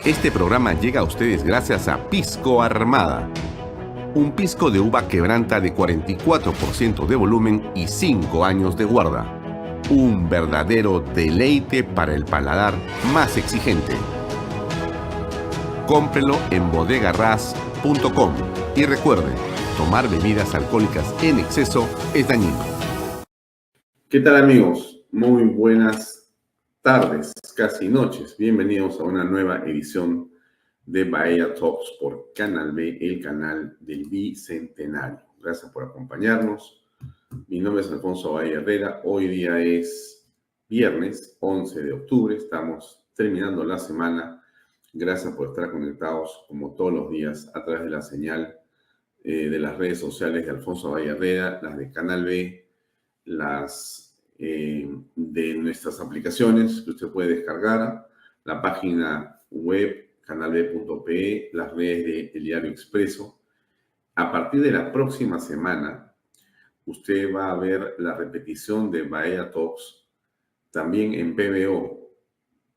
Este programa llega a ustedes gracias a Pisco Armada. Un pisco de uva quebranta de 44% de volumen y 5 años de guarda. Un verdadero deleite para el paladar más exigente. Cómprelo en bodegarras.com y recuerde, tomar bebidas alcohólicas en exceso es dañino. ¿Qué tal, amigos? Muy buenas tardes, casi noches. Bienvenidos a una nueva edición de Bahía Talks por Canal B, el canal del Bicentenario. Gracias por acompañarnos. Mi nombre es Alfonso Bahía Herrera. Hoy día es viernes 11 de octubre. Estamos terminando la semana. Gracias por estar conectados como todos los días a través de la señal de las redes sociales de Alfonso Bahía Herrera, las de Canal B, las de nuestras aplicaciones que usted puede descargar, la página web canalb.pe, las redes de El Diario Expreso. A partir de la próxima semana, usted va a ver la repetición de Bahía Talks también en PBO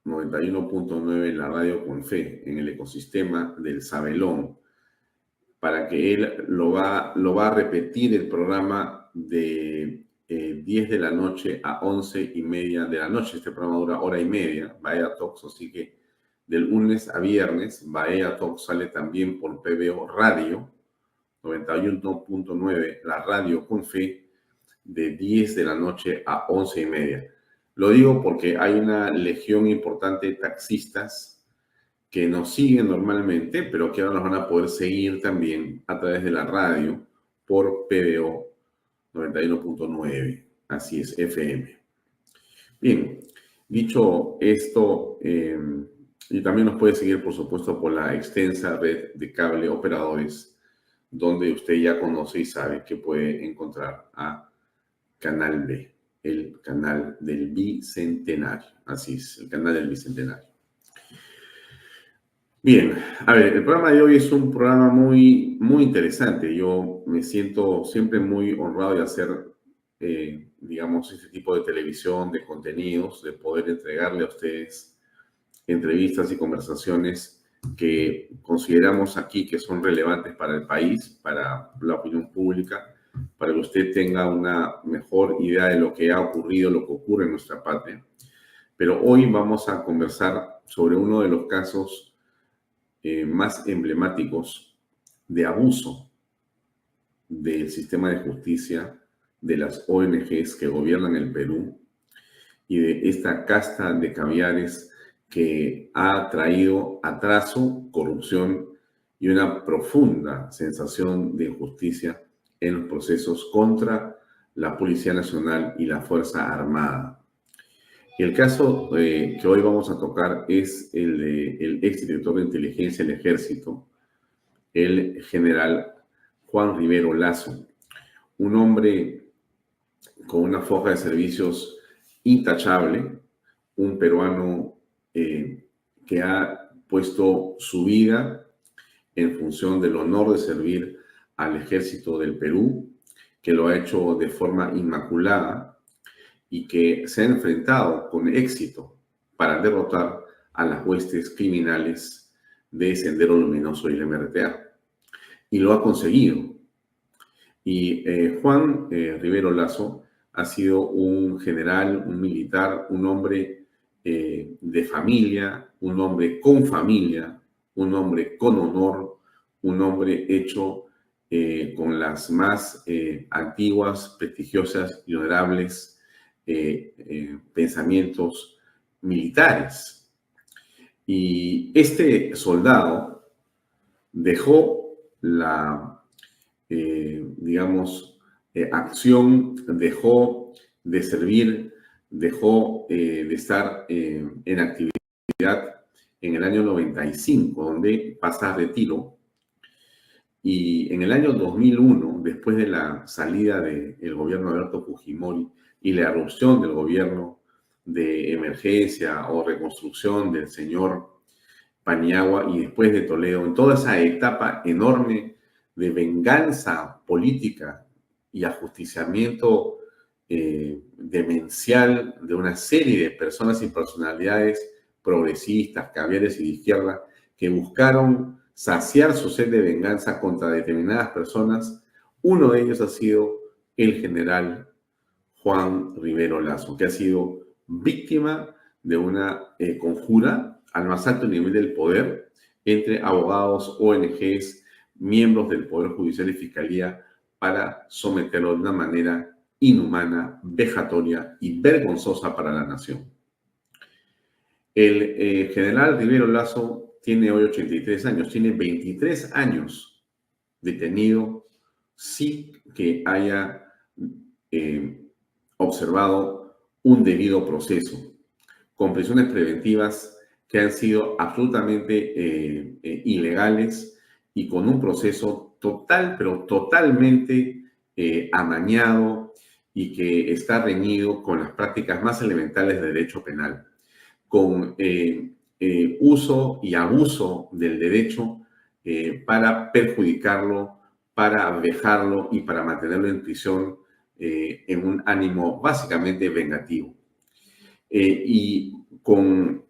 91.9, la radio con fe, en el ecosistema del Sabelón, para que él lo va a repetir el programa de 10 de la noche a 11:30 de la noche. Este programa dura hora y media, Bahía Talks, así que de lunes a viernes, Bahía Talks sale también por PBO Radio 91.9, la radio con fe, de 10 de la noche a 11:30. Lo digo porque hay una legión importante de taxistas que nos siguen normalmente, pero que ahora nos van a poder seguir también a través de la radio por PBO 91.9. Así es, FM. Bien, dicho esto, y también nos puede seguir, por supuesto, por la extensa red de cable operadores, donde usted ya conoce y sabe que puede encontrar a Canal B, el canal del Bicentenario. Así es, el canal del Bicentenario. Bien, a ver, el programa de hoy es un programa muy interesante. Yo me siento siempre muy honrado de hacer, digamos, este tipo de televisión, de contenidos, de poder entregarle a ustedes entrevistas y conversaciones que consideramos aquí que son relevantes para el país, para la opinión pública, para que usted tenga una mejor idea de lo que ha ocurrido, lo que ocurre en nuestra patria. Pero hoy vamos a conversar sobre uno de los casos más emblemáticos de abuso del sistema de justicia, de las ONGs que gobiernan el Perú y de esta casta de caviares que ha traído atraso, corrupción y una profunda sensación de injusticia en los procesos contra la Policía Nacional y la Fuerza Armada. El caso que hoy vamos a tocar es el del exdirector de inteligencia del Ejército, el general Juan Rivero Lasso, un hombre con una foja de servicios intachable, un peruano que ha puesto su vida en función del honor de servir al Ejército del Perú, que lo ha hecho de forma inmaculada y que se ha enfrentado con éxito para derrotar a las huestes criminales de Sendero Luminoso y el MRTA. Y lo ha conseguido. Y Juan Rivero Lasso ha sido un general, un militar, un hombre de familia, un hombre con familia, un hombre con honor, un hombre hecho con las más antiguas, prestigiosas y honorables pensamientos militares. Y este soldado dejó la, acción, dejó de servir, dejó de estar en actividad en el año 95, donde pasa a retiro. Y en el año 2001, después de la salida del gobierno de Alberto Fujimori y la erupción del gobierno de emergencia o reconstrucción del señor Paniagua y después de Toledo, en toda esa etapa enorme de venganza política y ajusticiamiento demencial de una serie de personas y personalidades progresistas, caviares y de izquierda que buscaron saciar su sed de venganza contra determinadas personas. Uno de ellos ha sido el general Juan Rivero Lasso, que ha sido víctima de una conjura al más alto nivel del poder entre abogados, ONGs, miembros del Poder Judicial y Fiscalía para someterlo de una manera inhumana, vejatoria y vergonzosa para la nación. El general Rivero Lasso tiene hoy 83 años, tiene 23 años detenido sin que haya observado un debido proceso, con prisiones preventivas que han sido absolutamente ilegales y con un proceso total, pero totalmente amañado y que está reñido con las prácticas más elementales de derecho penal, con uso y abuso del derecho para perjudicarlo, para vejarlo y para mantenerlo en prisión en un ánimo básicamente vengativo. Y con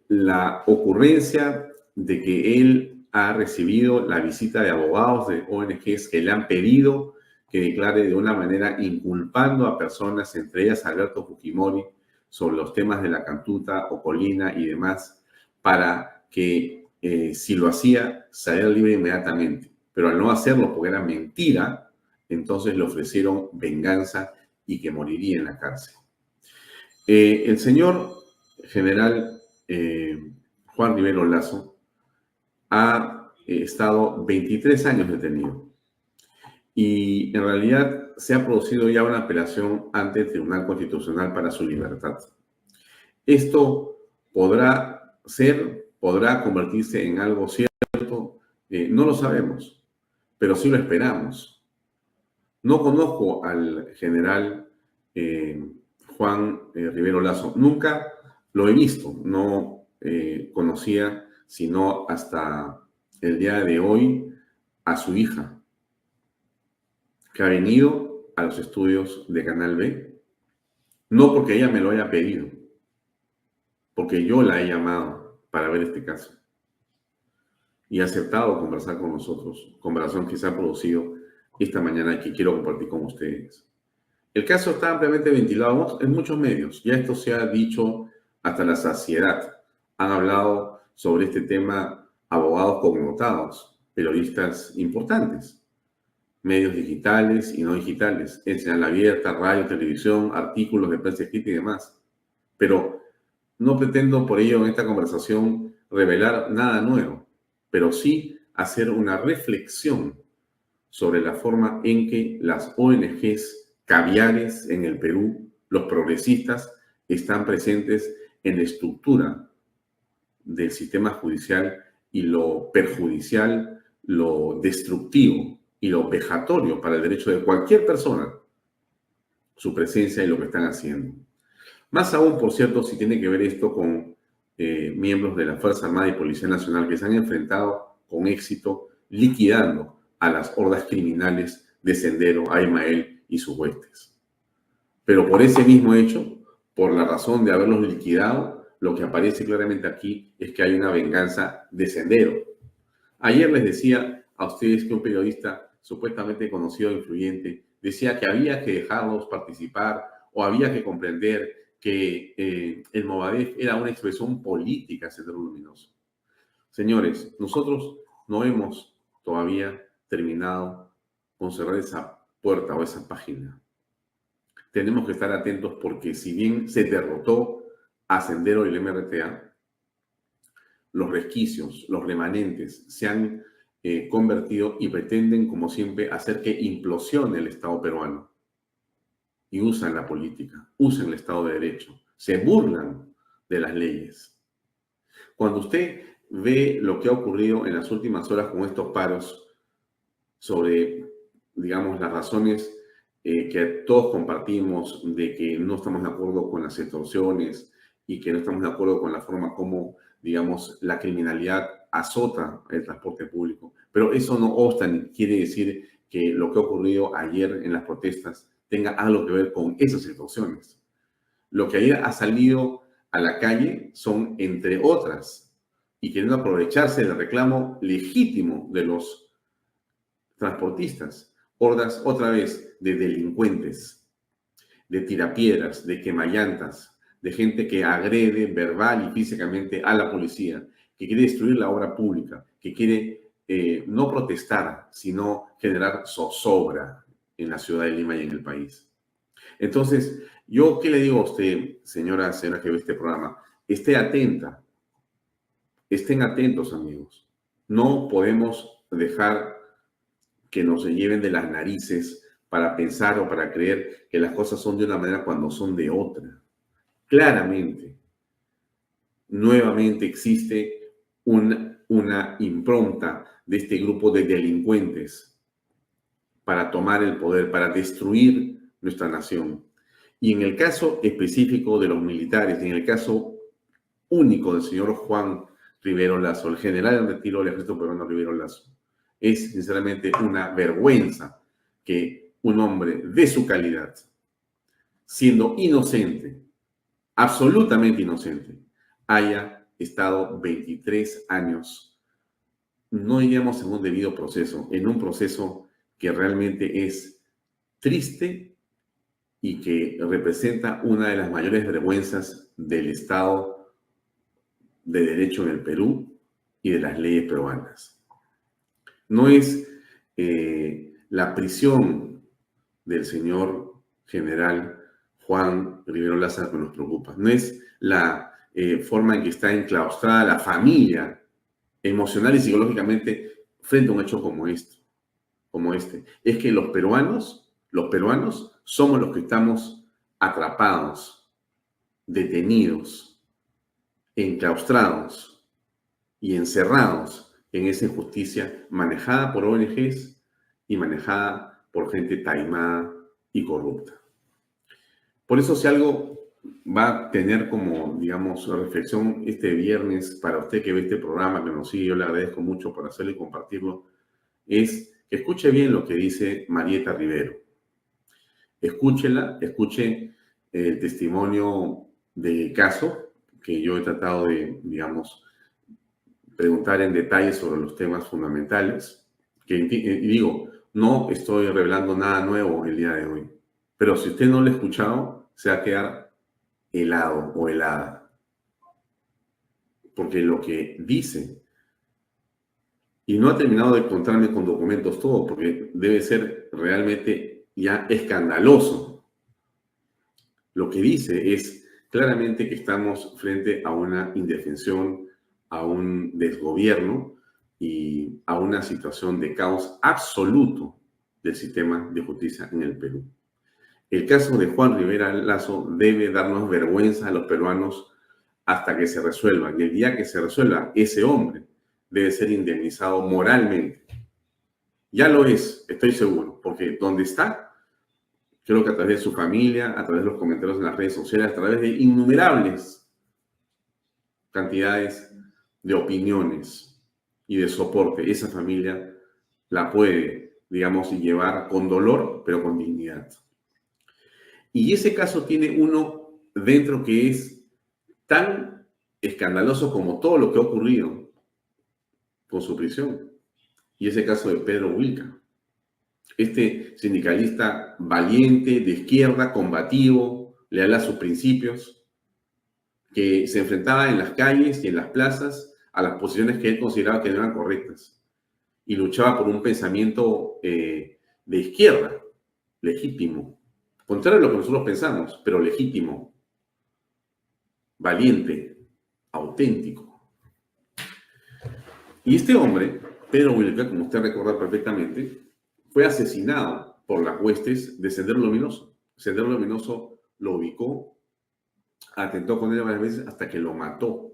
la ocurrencia de que él ha recibido la visita de abogados de ONGs que le han pedido que declare de una manera inculpando a personas, entre ellas Alberto Fujimori, sobre los temas de la Cantuta o Colina y demás, para que si lo hacía, saliera libre inmediatamente. Pero al no hacerlo, porque era mentira, entonces le ofrecieron venganza y que moriría en la cárcel. El señor general Juan Rivero Lasso ha estado 23 años detenido y en realidad se ha producido ya una apelación ante el Tribunal Constitucional para su libertad. Esto podrá convertirse en algo cierto, no lo sabemos, pero sí lo esperamos. No conozco al general Juan Rivero Lasso, nunca lo he visto, no conocía sino hasta el día de hoy a su hija, que ha venido a los estudios de Canal B, no porque ella me lo haya pedido, porque yo la he llamado para ver este caso y ha aceptado conversar con nosotros, conversación que se ha producido esta mañana y que quiero compartir con ustedes. El caso está ampliamente ventilado en muchos medios, ya esto se ha dicho hasta la saciedad. Han hablado sobre este tema abogados connotados, periodistas importantes, medios digitales y no digitales, en señal abierta, radio, televisión, artículos de prensa escrita y demás. Pero no pretendo por ello en esta conversación revelar nada nuevo, pero sí hacer una reflexión sobre la forma en que las ONGs caviares en el Perú, los progresistas, están presentes en la estructura del sistema judicial y lo perjudicial, lo destructivo y lo vejatorio para el derecho de cualquier persona, su presencia y lo que están haciendo. Más aún, por cierto, si tiene que ver esto con miembros de la Fuerza Armada y Policía Nacional que se han enfrentado con éxito liquidando a las hordas criminales de Sendero, Aymael y sus huestes. Pero por ese mismo hecho, por la razón de haberlos liquidado, lo que aparece claramente aquí es que hay una venganza de Sendero. Ayer les decía a ustedes que un periodista supuestamente conocido e influyente decía que había que dejarlos participar o había que comprender que el Movadef era una expresión política, Sendero Luminoso. Señores, nosotros no hemos todavía terminado con cerrar esa puerta o esa página. Tenemos que estar atentos porque si bien se derrotó a Sendero y el MRTA, los resquicios, los remanentes se han convertido y pretenden, como siempre, hacer que implosione el Estado peruano. Y usan la política, usan el Estado de Derecho, se burlan de las leyes. Cuando usted ve lo que ha ocurrido en las últimas horas con estos paros sobre, digamos, las razones que todos compartimos de que no estamos de acuerdo con las extorsiones y que no estamos de acuerdo con la forma como, digamos, la criminalidad azota el transporte público. Pero eso no obsta ni quiere decir que lo que ha ocurrido ayer en las protestas tenga algo que ver con esas extorsiones. Lo que ayer ha salido a la calle son, entre otras, y queriendo aprovecharse del reclamo legítimo de los transportistas. Hordas otra vez de delincuentes, de tirapiedras, de quemallantas, de gente que agrede verbal y físicamente a la policía, que quiere destruir la obra pública, que quiere no protestar, sino generar zozobra en la ciudad de Lima y en el país. Entonces, yo, ¿qué le digo a usted, señora que ve este programa? Esté atenta, estén atentos, amigos. No podemos dejar que nos lleven de las narices para pensar o para creer que las cosas son de una manera cuando son de otra. Claramente, nuevamente existe una impronta de este grupo de delincuentes para tomar el poder, para destruir nuestra nación. Y en el caso específico de los militares, en el caso único del señor Juan Rivero Lazo, el general en retiro del ejército peruano Rivero Lazo, es sinceramente una vergüenza que un hombre de su calidad, siendo inocente, absolutamente inocente, haya estado 23 años, no diríamos en un debido proceso, en un proceso que realmente es triste y que representa una de las mayores vergüenzas del Estado de Derecho en el Perú y de las leyes peruanas. No es la prisión del señor general Juan Rivero Lázaro que nos preocupa, no es la forma en que está enclaustrada la familia emocional y psicológicamente frente a un hecho como este. Es que los peruanos somos los que estamos atrapados, detenidos, enclaustrados y encerrados en esa injusticia manejada por ONGs y manejada por gente taimada y corrupta. Por eso, si algo va a tener como, digamos, reflexión este viernes para usted que ve este programa, que nos sigue, yo le agradezco mucho por hacerlo y compartirlo, es que escuche bien lo que dice Marieta Rivero. Escúchela, escuche el testimonio de caso que yo he tratado de, digamos, preguntar en detalle sobre los temas fundamentales, que y digo, no estoy revelando nada nuevo el día de hoy, pero si usted no lo ha escuchado, se va a quedar helado o helada, porque lo que dice, y no ha terminado de contarme con documentos todo, porque debe ser realmente ya escandaloso. Lo que dice es claramente que estamos frente a una indefensión, a un desgobierno y a una situación de caos absoluto del sistema de justicia en el Perú. El caso de Juan Rivera Lazo debe darnos vergüenza a los peruanos hasta que se resuelva. Y el día que se resuelva, ese hombre debe ser indemnizado moralmente. Ya lo es, estoy seguro, porque donde está, creo que a través de su familia, a través de los comentarios en las redes sociales, a través de innumerables cantidades de opiniones y de soporte, esa familia la puede, digamos, llevar con dolor, pero con dignidad. Y ese caso tiene uno dentro que es tan escandaloso como todo lo que ha ocurrido con su prisión. Y ese caso de Pedro Wilca. Este sindicalista valiente, de izquierda, combativo, leal a sus principios, que se enfrentaba en las calles y en las plazas a las posiciones que él consideraba que no eran correctas y luchaba por un pensamiento de izquierda, legítimo, contrario a lo que nosotros pensamos, pero legítimo, valiente, auténtico. Y este hombre, Pedro Wilca, como usted recuerda perfectamente, fue asesinado por las huestes de Sendero Luminoso. Sendero Luminoso lo ubicó, atentó con él varias veces hasta que lo mató.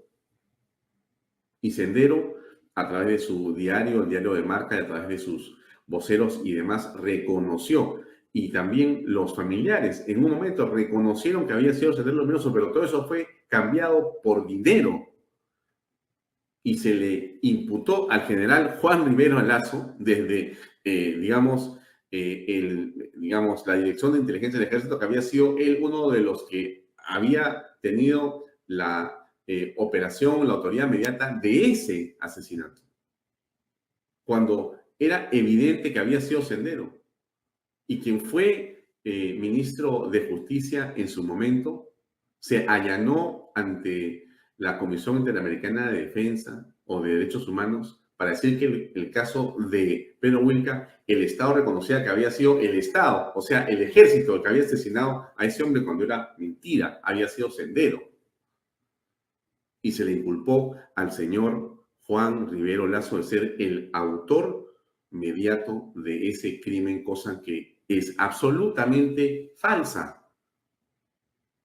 Y Sendero, a través de su diario, el diario de Marca, y a través de sus voceros y demás, reconoció. Y también los familiares en un momento reconocieron que había sido Sendero Luminoso, pero todo eso fue cambiado por dinero. Y se le imputó al general Juan Rivero Lazo desde, digamos, la Dirección de Inteligencia del Ejército, que había sido él uno de los que había tenido la operación, la autoridad inmediata de ese asesinato, cuando era evidente que había sido Sendero. Y quien fue ministro de Justicia en su momento se allanó ante la Comisión Interamericana de Defensa o de Derechos Humanos para decir que el caso de Pedro Wilca, el Estado reconocía que había sido el Estado, o sea, el ejército el que había asesinado a ese hombre cuando era mentira, había sido Sendero. Y se le inculpó al señor Juan Rivero Lazo de ser el autor mediato de ese crimen, cosa que es absolutamente falsa,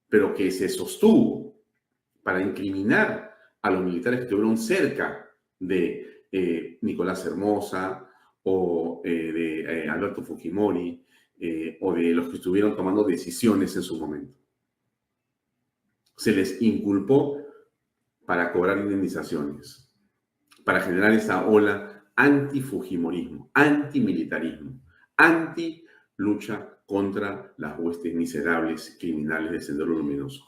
pero que se sostuvo para incriminar a los militares que estuvieron cerca de Nicolás Hermosa o de Alberto Fujimori o de los que estuvieron tomando decisiones en su momento. Se les inculpó para cobrar indemnizaciones, para generar esa ola anti-fujimorismo, antimilitarismo, anti-lucha contra las huestes miserables criminales de Sendero Luminoso.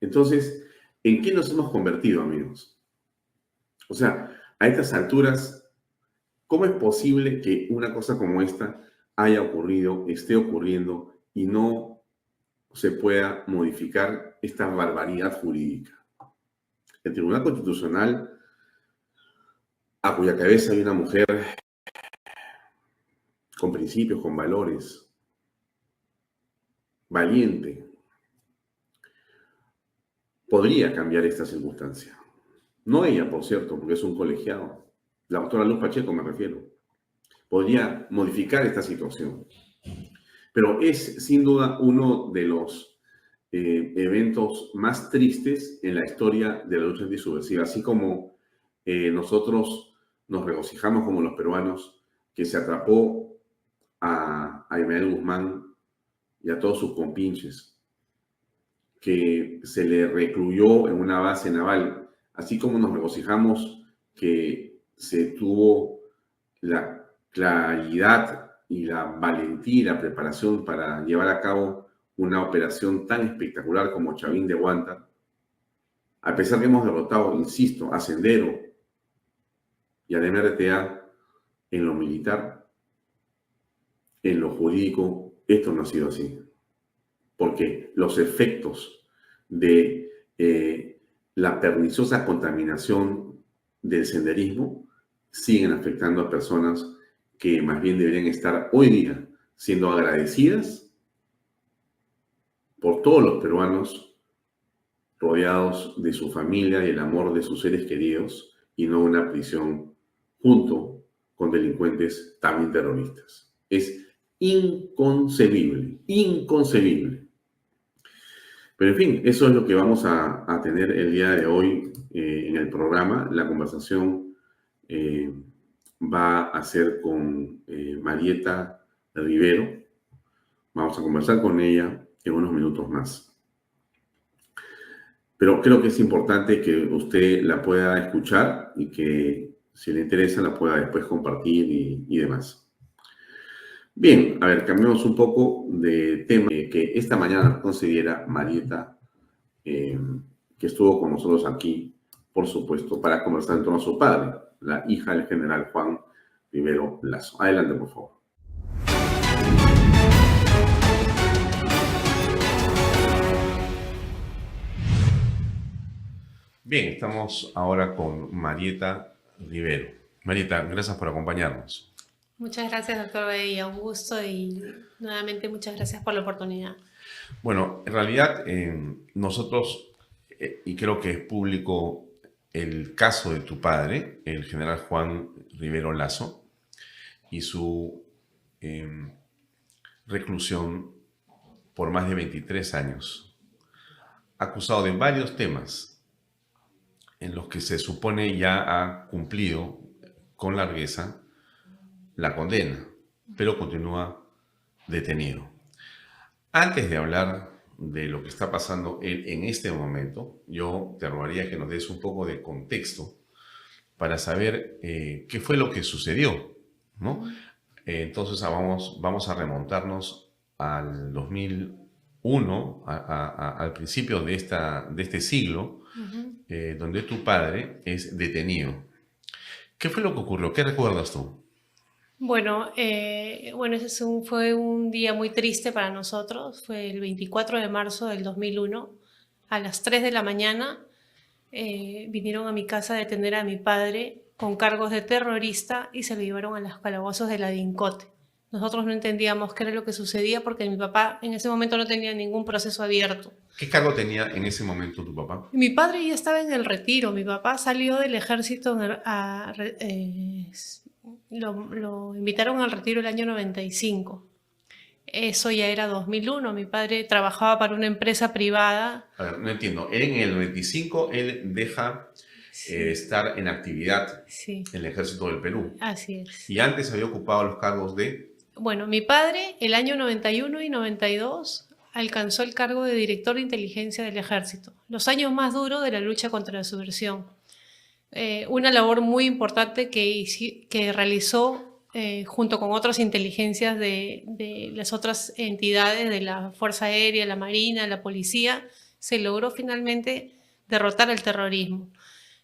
Entonces, ¿en qué nos hemos convertido, amigos? O sea, a estas alturas, ¿cómo es posible que una cosa como esta haya ocurrido, esté ocurriendo y no se pueda modificar esta barbaridad jurídica? El Tribunal Constitucional, a cuya cabeza hay una mujer con principios, con valores, valiente, podría cambiar esta circunstancia. No ella, por cierto, porque es un colegiado. La doctora Luz Pacheco me refiero. Podría modificar esta situación. Pero es sin duda uno de los eventos más tristes en la historia de la lucha antisubversiva. Así como nosotros nos regocijamos como los peruanos que se atrapó a Ismael Guzmán y a todos sus compinches, que se le recluyó en una base naval, así como nos regocijamos que se tuvo la claridad y la valentía y la preparación para llevar a cabo una operación tan espectacular como Chavín de Huántar, a pesar que hemos derrotado, insisto, a Sendero y al MRTA en lo militar, en lo jurídico, esto no ha sido así. Porque los efectos de la perniciosa contaminación del senderismo siguen afectando a personas que más bien deberían estar hoy día siendo agradecidas por todos los peruanos rodeados de su familia y el amor de sus seres queridos y no una prisión junto con delincuentes también terroristas. Es inconcebible, inconcebible. Pero en fin, eso es lo que vamos a tener el día de hoy en el programa. La conversación va a ser con Marieta Rivero. Vamos a conversar con ella en unos minutos más. Pero creo que es importante que usted la pueda escuchar y que si le interesa la pueda después compartir y demás. Bien, a ver, cambiemos un poco de tema que esta mañana considera Marieta, que estuvo con nosotros aquí, por supuesto, para conversar en torno a su padre, la hija del general Juan Rivero Lazo. Adelante, por favor. Bien, estamos ahora con Marieta Rivero. Marieta, gracias por acompañarnos. Muchas gracias, doctor Bey, un gusto y nuevamente muchas gracias por la oportunidad. Bueno, en realidad nosotros, y creo que es público el caso de tu padre, el general Juan Rivero Lazo, y su reclusión por más de 23 años, acusado de varios temas en los que se supone ya ha cumplido con largueza la condena, pero continúa detenido. Antes de hablar de lo que está pasando él en este momento, yo te rogaría que nos des un poco de contexto para saber qué fue lo que sucedió, ¿no? Entonces vamos a remontarnos al 2000, uno al principio de este siglo, donde tu padre es detenido. ¿Qué fue lo que ocurrió? ¿Qué recuerdas tú? Bueno, fue un día muy triste para nosotros. Fue el 24 de marzo del 2001, a las 3 de la mañana. Vinieron a mi casa a detener a mi padre con cargos de terrorista y se lo llevaron a los calabozos de la DINCOTE. Nosotros no entendíamos qué era lo que sucedía porque mi papá en ese momento no tenía ningún proceso abierto. ¿Qué cargo tenía en ese momento tu papá? Mi padre ya estaba en el retiro. Mi papá salió del ejército lo invitaron al retiro el año 95. Eso ya era 2001. Mi padre trabajaba para una empresa privada. A ver, no entiendo. En el 95 él deja estar en actividad en el ejército del Perú. Así es. Y antes había ocupado los cargos de... Bueno, mi padre el año 91 y 92 alcanzó el cargo de director de inteligencia del ejército. Los años más duros de la lucha contra la subversión. Una labor muy importante que realizó junto con otras inteligencias de las otras entidades de la Fuerza Aérea, la Marina, la Policía, se logró finalmente derrotar el terrorismo.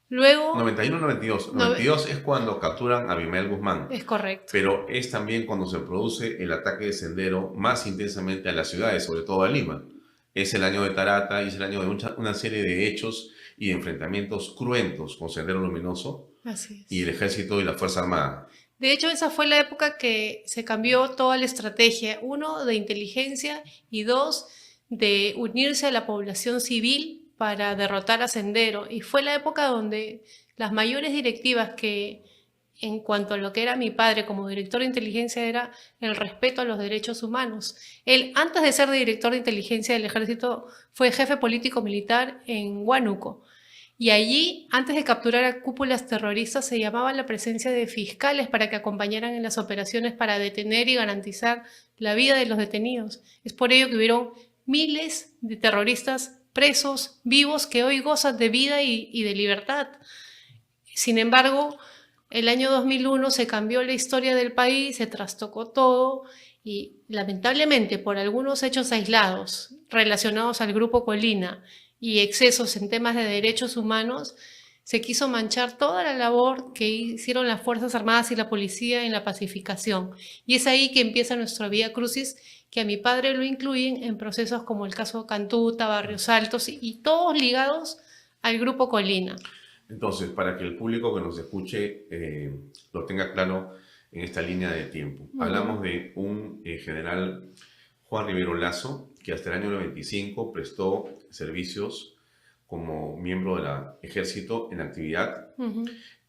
Luego... 91-92. 92 es cuando capturan a Abimael Guzmán. Es correcto. Pero es también cuando se produce el ataque de Sendero más intensamente a las ciudades, sobre todo a Lima. Es el año de Tarata y es el año de una serie de hechos y de enfrentamientos cruentos con Sendero Luminoso. Así es. Y el ejército y la Fuerza Armada. De hecho, esa fue la época que se cambió toda la estrategia. Uno, de inteligencia, y dos, de unirse a la población civil para derrotar a Sendero. Y fue la época donde las mayores directivas que, en cuanto a lo que era mi padre como director de inteligencia, era el respeto a los derechos humanos. Él, antes de ser director de inteligencia del ejército, fue jefe político militar en Huánuco. Y allí, antes de capturar a cúpulas terroristas, se llamaba la presencia de fiscales para que acompañaran en las operaciones para detener y garantizar la vida de los detenidos. Es por ello que hubieron miles de terroristas presos, vivos, que hoy gozan de vida y de libertad. Sin embargo, el año 2001 se cambió la historia del país, se trastocó todo y lamentablemente por algunos hechos aislados relacionados al Grupo Colina y excesos en temas de derechos humanos, se quiso manchar toda la labor que hicieron las Fuerzas Armadas y la Policía en la pacificación. Y es ahí que empieza nuestro vía crucis, que a mi padre lo incluyen en procesos como el caso Cantuta, Barrios Altos y todos ligados al Grupo Colina. Entonces, para que el público que nos escuche lo tenga claro en esta línea de tiempo. Hablamos de un general Juan Rivero Lazo, que hasta el año 95 prestó servicios como miembro del ejército en actividad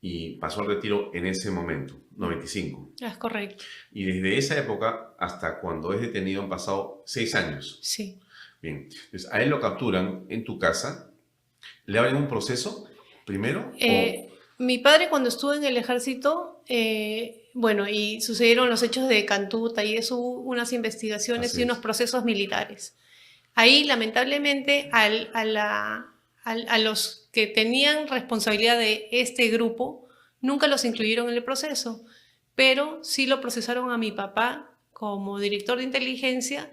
y pasó al retiro en ese momento, 95. Es correcto. Y desde esa época hasta cuando es detenido han pasado 6 años. Sí. Bien, entonces a él lo capturan en tu casa, le abren un proceso primero. Mi padre, cuando estuvo en el ejército, y sucedieron los hechos de Cantuta y eso, hubo unas investigaciones y unos procesos militares. Ahí, lamentablemente, a los que tenían responsabilidad de este grupo, nunca los incluyeron en el proceso, pero sí lo procesaron a mi papá como director de inteligencia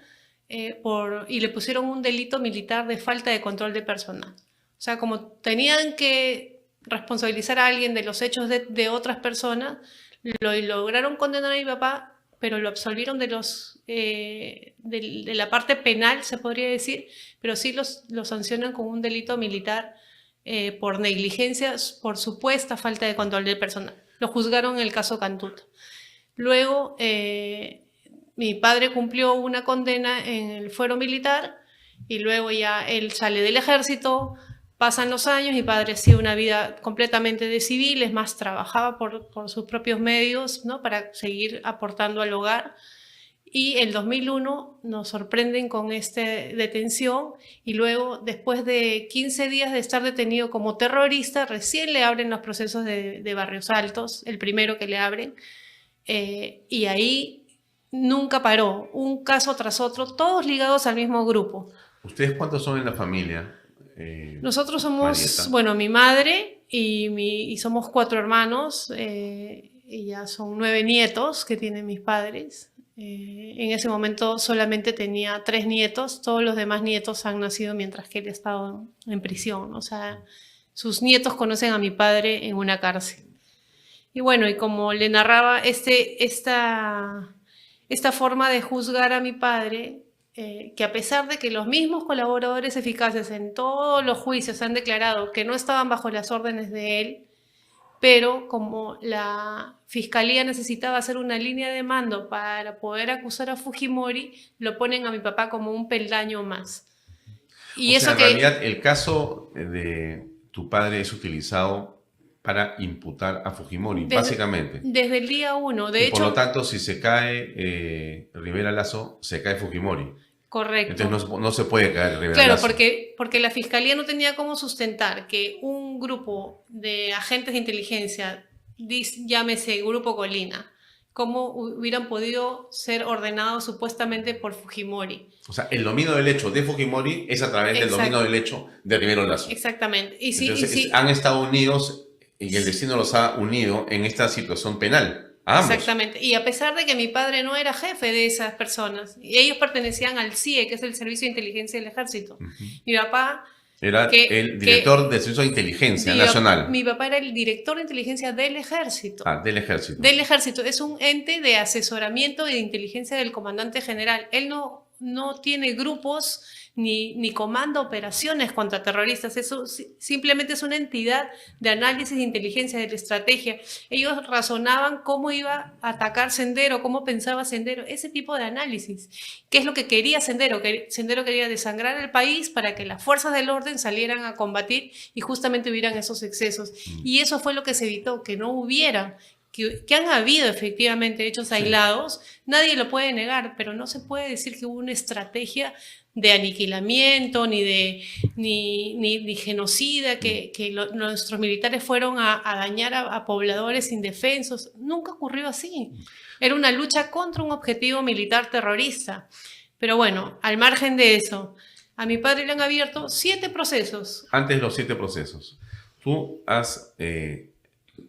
y le pusieron un delito militar de falta de control de personal. O sea, como tenían que responsabilizar a alguien de los hechos de otras personas, lo lograron condenar a mi papá, pero lo absolvieron de la parte penal, se podría decir, pero sí lo sancionan con un delito militar por negligencia, por supuesta falta de control del personal. Lo juzgaron en el caso Cantuta. Luego, mi padre cumplió una condena en el fuero militar y luego ya él sale del ejército. Pasan los años, mi padre hacía una vida completamente de civil, es más, trabajaba por sus propios medios, ¿no?, para seguir aportando al hogar. Y en 2001 nos sorprenden con esta detención y luego, después de 15 días de estar detenido como terrorista, recién le abren los procesos de Barrios Altos, el primero que le abren, y ahí nunca paró, un caso tras otro, todos ligados al mismo grupo. ¿Ustedes cuántos son en la familia? Nosotros somos, Marieta. Mi madre y somos 4 hermanos, y ya son 9 nietos que tienen mis padres. En ese momento solamente tenía 3 nietos, todos los demás nietos han nacido mientras que él ha estado en prisión. O sea, sus nietos conocen a mi padre en una cárcel. Y bueno, y como le narraba esta forma de juzgar a mi padre, que a pesar de que los mismos colaboradores eficaces en todos los juicios han declarado que no estaban bajo las órdenes de él, pero como la fiscalía necesitaba hacer una línea de mando para poder acusar a Fujimori, lo ponen a mi papá como un peldaño más. Y O eso sea, en que realidad el caso de tu padre es utilizado para imputar a Fujimori, básicamente. desde el día 1, de Y por hecho, lo tanto, si se cae Rivera Lazo, se cae Fujimori. correcto. Entonces no se puede caer Rivera Claro, Lazo. porque la fiscalía no tenía cómo sustentar que un grupo de agentes de inteligencia, llámese Grupo Colina, cómo hubieran podido ser ordenados supuestamente por Fujimori. O sea, el dominio del hecho de Fujimori es a través del dominio del hecho de Rivera Lazo. Exactamente. Y sí, Entonces, han estado unidos y el destino los ha unido en esta situación penal. A ambos. Exactamente. Y a pesar de que mi padre no era jefe de esas personas, y ellos pertenecían al CIE, que es el Servicio de Inteligencia del Ejército. Mi papá era el director del Servicio de Inteligencia Nacional. Mi papá era el director de inteligencia del Ejército. Del Ejército. Del Ejército. Es un ente de asesoramiento y de inteligencia del comandante general. Él no tiene grupos ni comanda operaciones contra terroristas. Eso simplemente es una entidad de análisis de inteligencia, de la estrategia. Ellos razonaban cómo iba a atacar Sendero, cómo pensaba Sendero, ese tipo de análisis. ¿Qué es lo que quería Sendero? Sendero quería desangrar el país para que las fuerzas del orden salieran a combatir y justamente hubieran esos excesos. Y eso fue lo que se evitó, que no hubiera. Que han habido efectivamente hechos aislados, nadie lo puede negar, pero no se puede decir que hubo una estrategia de aniquilamiento ni genocida, que nuestros militares fueron a dañar a pobladores indefensos. Nunca ocurrió así. Era una lucha contra un objetivo militar terrorista. Pero bueno, al margen de eso, a mi padre le han abierto 7 procesos. Antes de los 7 procesos, tú has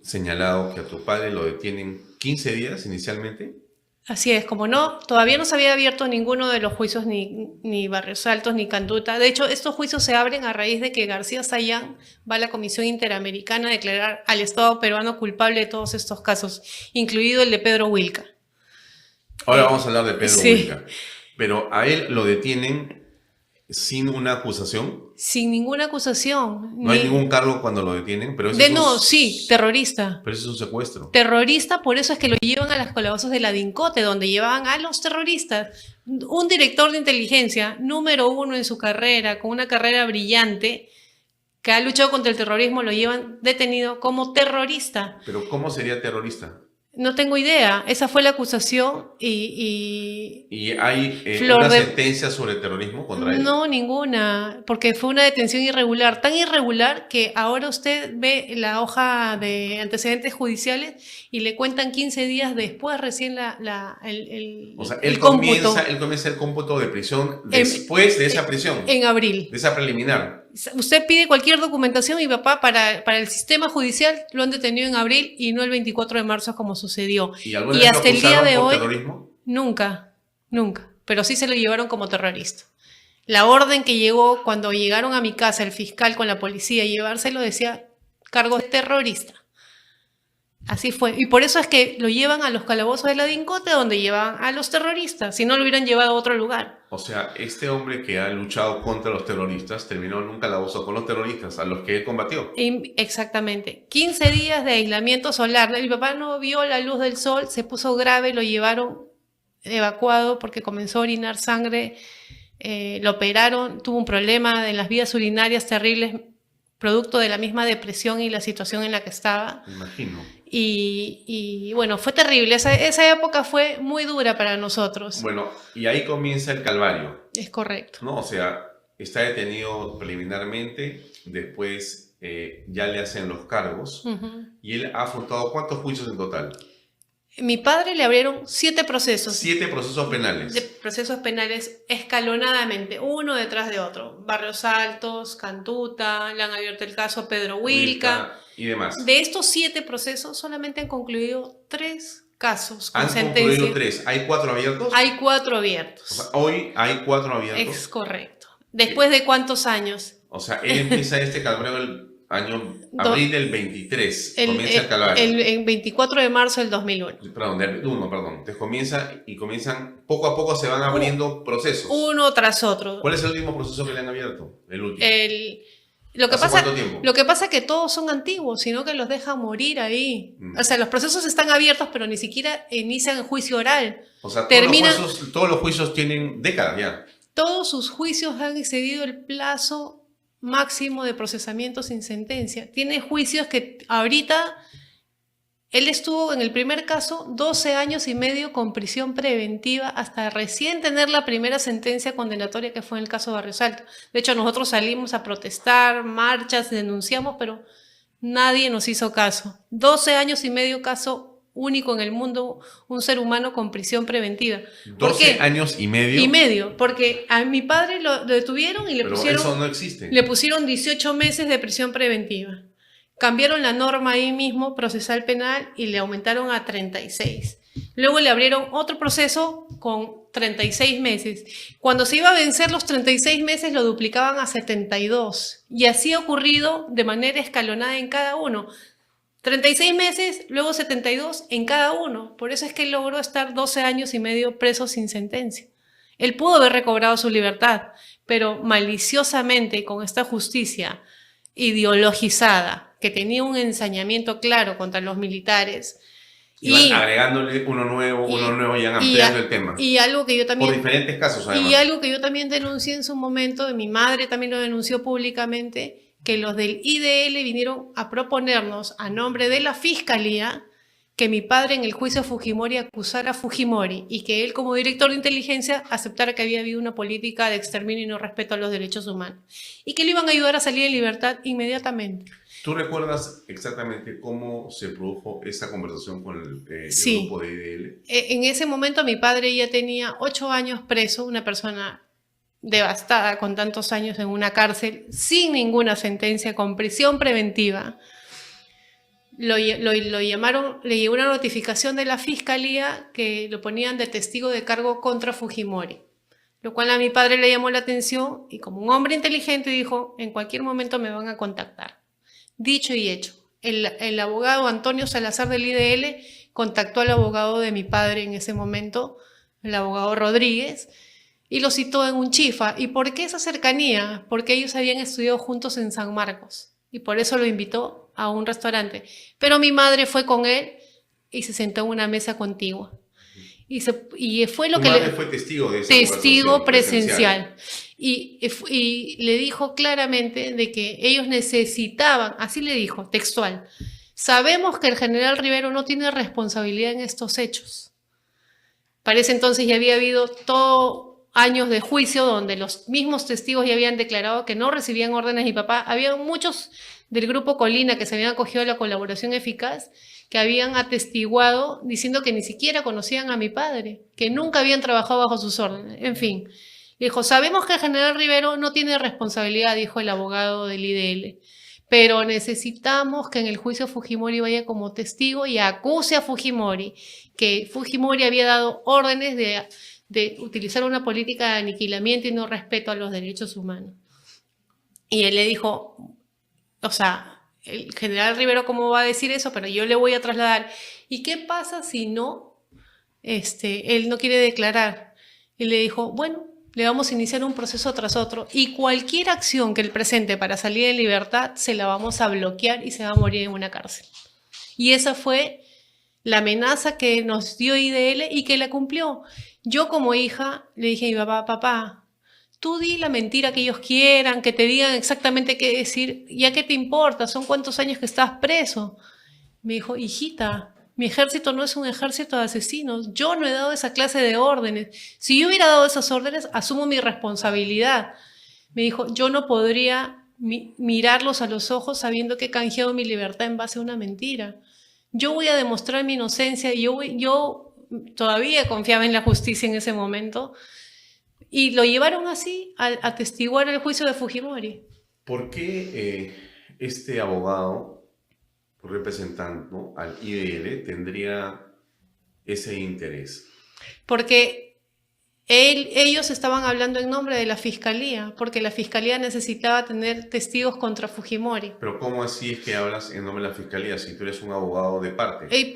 señalado que a tu padre lo detienen 15 días inicialmente. Así es, como no, todavía no se había abierto ninguno de los juicios, ni Barrios Altos, ni Cantuta. De hecho, estos juicios se abren a raíz de que García Sayán va a la Comisión Interamericana a declarar al Estado peruano culpable de todos estos casos, incluido el de Pedro Wilca. Ahora vamos a hablar de Pedro Wilca. Pero a él lo detienen sin una acusación. Sin ninguna acusación. No hay ningún cargo cuando lo detienen, pero sí, terrorista. Pero eso es un secuestro. Terrorista, por eso es que lo llevan a las calabozas de la DINCOTE, donde llevaban a los terroristas. Un director de inteligencia, número 1 en su carrera, con una carrera brillante, que ha luchado contra el terrorismo, lo llevan detenido como terrorista. ¿Pero cómo sería terrorista? No tengo idea. Esa fue la acusación ¿Y hay una sentencia sobre terrorismo contra él? No, ninguna, porque fue una detención irregular, tan irregular que ahora usted ve la hoja de antecedentes judiciales y le cuentan 15 días después recién o sea, él comienza el cómputo de prisión después de esa prisión. En abril. De esa preliminar. Usted pide cualquier documentación y mi papá para el sistema judicial lo han detenido en abril y no el 24 de marzo como sucedió. ¿Y alguna vez hasta lo acusaron el día de por hoy, terrorismo? Nunca, pero sí se lo llevaron como terrorista. La orden que llegó cuando llegaron a mi casa el fiscal con la policía y llevárselo decía cargo de terrorista. Así fue. Y por eso es que lo llevan a los calabozos de la DINCOTE, donde llevan a los terroristas. Si no, lo hubieran llevado a otro lugar. O sea, este hombre que ha luchado contra los terroristas terminó en un calabozo con los terroristas a los que él combatió. Exactamente. 15 días de aislamiento solar. Mi papá no vio la luz del sol, se puso grave, lo llevaron evacuado porque comenzó a orinar sangre. Lo operaron, tuvo un problema en las vías urinarias terribles, producto de la misma depresión y la situación en la que estaba. Me imagino. Y bueno, fue terrible. Esa época fue muy dura para nosotros. Bueno, y ahí comienza el calvario. Es correcto. ¿No? O sea, está detenido preliminarmente, después ya le hacen los cargos. Y él ha afrontado ¿cuántos juicios en total? Mi padre le abrieron 7 procesos. 7 procesos penales. De procesos penales escalonadamente, uno detrás de otro. Barrios Altos, Cantuta, le han abierto el caso a Pedro Wilca. Y demás. De estos 7 procesos solamente han concluido 3 casos con Han sentencia. concluido 3. ¿Hay 4 abiertos? Hay 4 abiertos. O sea, hoy hay 4 abiertos. Es correcto. ¿Después de cuántos años? O sea, él empieza este calvario el año abril del 23. Comienza el calvario. El 24 de marzo del 2001. Perdón. Entonces comienzan, poco a poco se van abriendo procesos. Uno tras otro. ¿Cuál es el último proceso que le han abierto? El último. ¿Cuánto tiempo? Lo que pasa es que todos son antiguos, sino que los dejan morir ahí. O sea, los procesos están abiertos, pero ni siquiera inician el juicio oral. O sea, todos los juicios tienen décadas ya. Todos sus juicios han excedido el plazo máximo de procesamiento sin sentencia. Tiene juicios que ahorita, él estuvo en el primer caso 12 años y medio con prisión preventiva hasta recién tener la primera sentencia condenatoria, que fue en el caso de Barrios Alto. De hecho, nosotros salimos a protestar, marchas, denunciamos, pero nadie nos hizo caso. 12 años y medio, caso único en el mundo, un ser humano con prisión preventiva. 12 años y medio. Y medio, porque a mi padre lo detuvieron y Pero eso no existe. le pusieron 18 meses de prisión preventiva. Cambiaron la norma ahí mismo, procesal penal, y le aumentaron a 36. Luego le abrieron otro proceso con 36 meses. Cuando se iba a vencer los 36 meses, lo duplicaban a 72. Y así ha ocurrido de manera escalonada en cada uno. 36 meses, luego 72 en cada uno. Por eso es que él logró estar 12 años y medio preso sin sentencia. Él pudo haber recobrado su libertad, pero maliciosamente, con esta justicia ideologizada, que tenía un ensañamiento claro contra los militares. Y agregándole uno nuevo y han ampliando el tema. Y algo que yo también... Por diferentes casos, además. Y algo que yo también denuncié en su momento, mi madre también lo denunció públicamente, que los del IDL vinieron a proponernos a nombre de la Fiscalía que mi padre en el juicio Fujimori acusara a Fujimori y que él como director de inteligencia aceptara que había habido una política de exterminio y no respeto a los derechos humanos y que le iban a ayudar a salir en libertad inmediatamente. ¿Tú recuerdas exactamente cómo se produjo esa conversación con el grupo de IDL? En ese momento mi padre ya tenía 8 años preso, una persona devastada con tantos años en una cárcel, sin ninguna sentencia, con prisión preventiva. Lo llamaron, le llegó una notificación de la Fiscalía que lo ponían de testigo de cargo contra Fujimori, lo cual a mi padre le llamó la atención y como un hombre inteligente dijo, en cualquier momento me van a contactar. Dicho y hecho, el abogado Antonio Salazar del IDL contactó al abogado de mi padre en ese momento, el abogado Rodríguez, y lo citó en un chifa. ¿Y por qué esa cercanía? Porque ellos habían estudiado juntos en San Marcos y por eso lo invitó a un restaurante. Pero mi madre fue con él y se sentó en una mesa contigua. Y fue lo que madre fue testigo de esa testigo presencial. Y le dijo claramente de que ellos necesitaban, así le dijo, textual, sabemos que el general Rivero no tiene responsabilidad en estos hechos. Para ese entonces ya había habido años de juicio donde los mismos testigos ya habían declarado que no recibían órdenes de mi papá. Había muchos del grupo Colina que se habían acogido a la colaboración eficaz que habían atestiguado diciendo que ni siquiera conocían a mi padre, que nunca habían trabajado bajo sus órdenes. En fin, dijo, sabemos que el general Rivero no tiene responsabilidad, dijo el abogado del IDL, pero necesitamos que en el juicio Fujimori vaya como testigo y acuse a Fujimori, que Fujimori había dado órdenes de utilizar una política de aniquilamiento y no respeto a los derechos humanos. Y él le dijo, o sea, el general Rivero cómo va a decir eso, pero yo le voy a trasladar. ¿Y qué pasa si no, él no quiere declarar? Y le dijo, bueno, le vamos a iniciar un proceso tras otro y cualquier acción que él presente para salir en libertad se la vamos a bloquear y se va a morir en una cárcel. Y esa fue la amenaza que nos dio IDL y que la cumplió. Yo como hija le dije a mi papá, papá, tú di la mentira que ellos quieran, que te digan exactamente qué decir, ¿ya qué te importa? ¿Son cuántos años que estás preso? Me dijo, hijita, mi ejército no es un ejército de asesinos, yo no he dado esa clase de órdenes. Si yo hubiera dado esas órdenes, asumo mi responsabilidad. Me dijo, yo no podría mirarlos a los ojos sabiendo que he canjeado mi libertad en base a una mentira. Yo voy a demostrar mi inocencia, yo todavía confiaba en la justicia en ese momento, y lo llevaron así a atestiguar el juicio de Fujimori. ¿Por qué este abogado representando al IDL tendría ese interés? Porque ellos estaban hablando en nombre de la fiscalía, porque la fiscalía necesitaba tener testigos contra Fujimori. Pero ¿cómo así es que hablas en nombre de la fiscalía si tú eres un abogado de parte?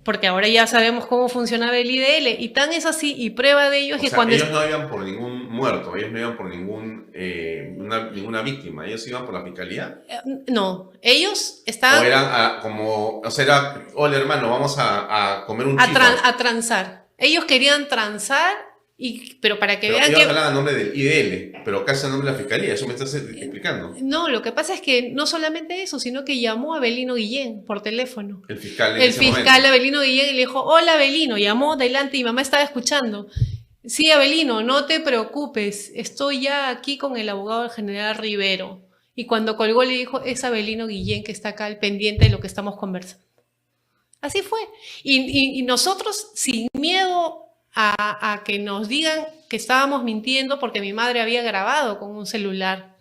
Porque ahora ya sabemos cómo funcionaba el IDL, y tan es así, y prueba de ello es O que sea, cuando... ellos no iban por ningún muerto, ellos no iban por ninguna víctima, ellos iban por la fiscalía. No, ellos estaban... O eran o sea, era, hola hermano, vamos a comer un chifa. A transar. Ellos querían transar, pero para que Pero vean ellos que... hablan a nombre del IDL, pero acá es a nombre de la fiscalía, eso me estás explicando. No, lo que pasa es que no solamente eso, sino que llamó a Avelino Guillén por teléfono. El fiscal en El ese fiscal momento. Avelino Guillén, y le dijo, hola Avelino, llamó delante y mi mamá estaba escuchando. Sí, Avelino, no te preocupes, estoy ya aquí con el abogado del general Rivero. Y cuando colgó le dijo, es Avelino Guillén que está acá al pendiente de lo que estamos conversando. Así fue. Y nosotros, sin miedo a que nos digan que estábamos mintiendo, porque mi madre había grabado con un celular,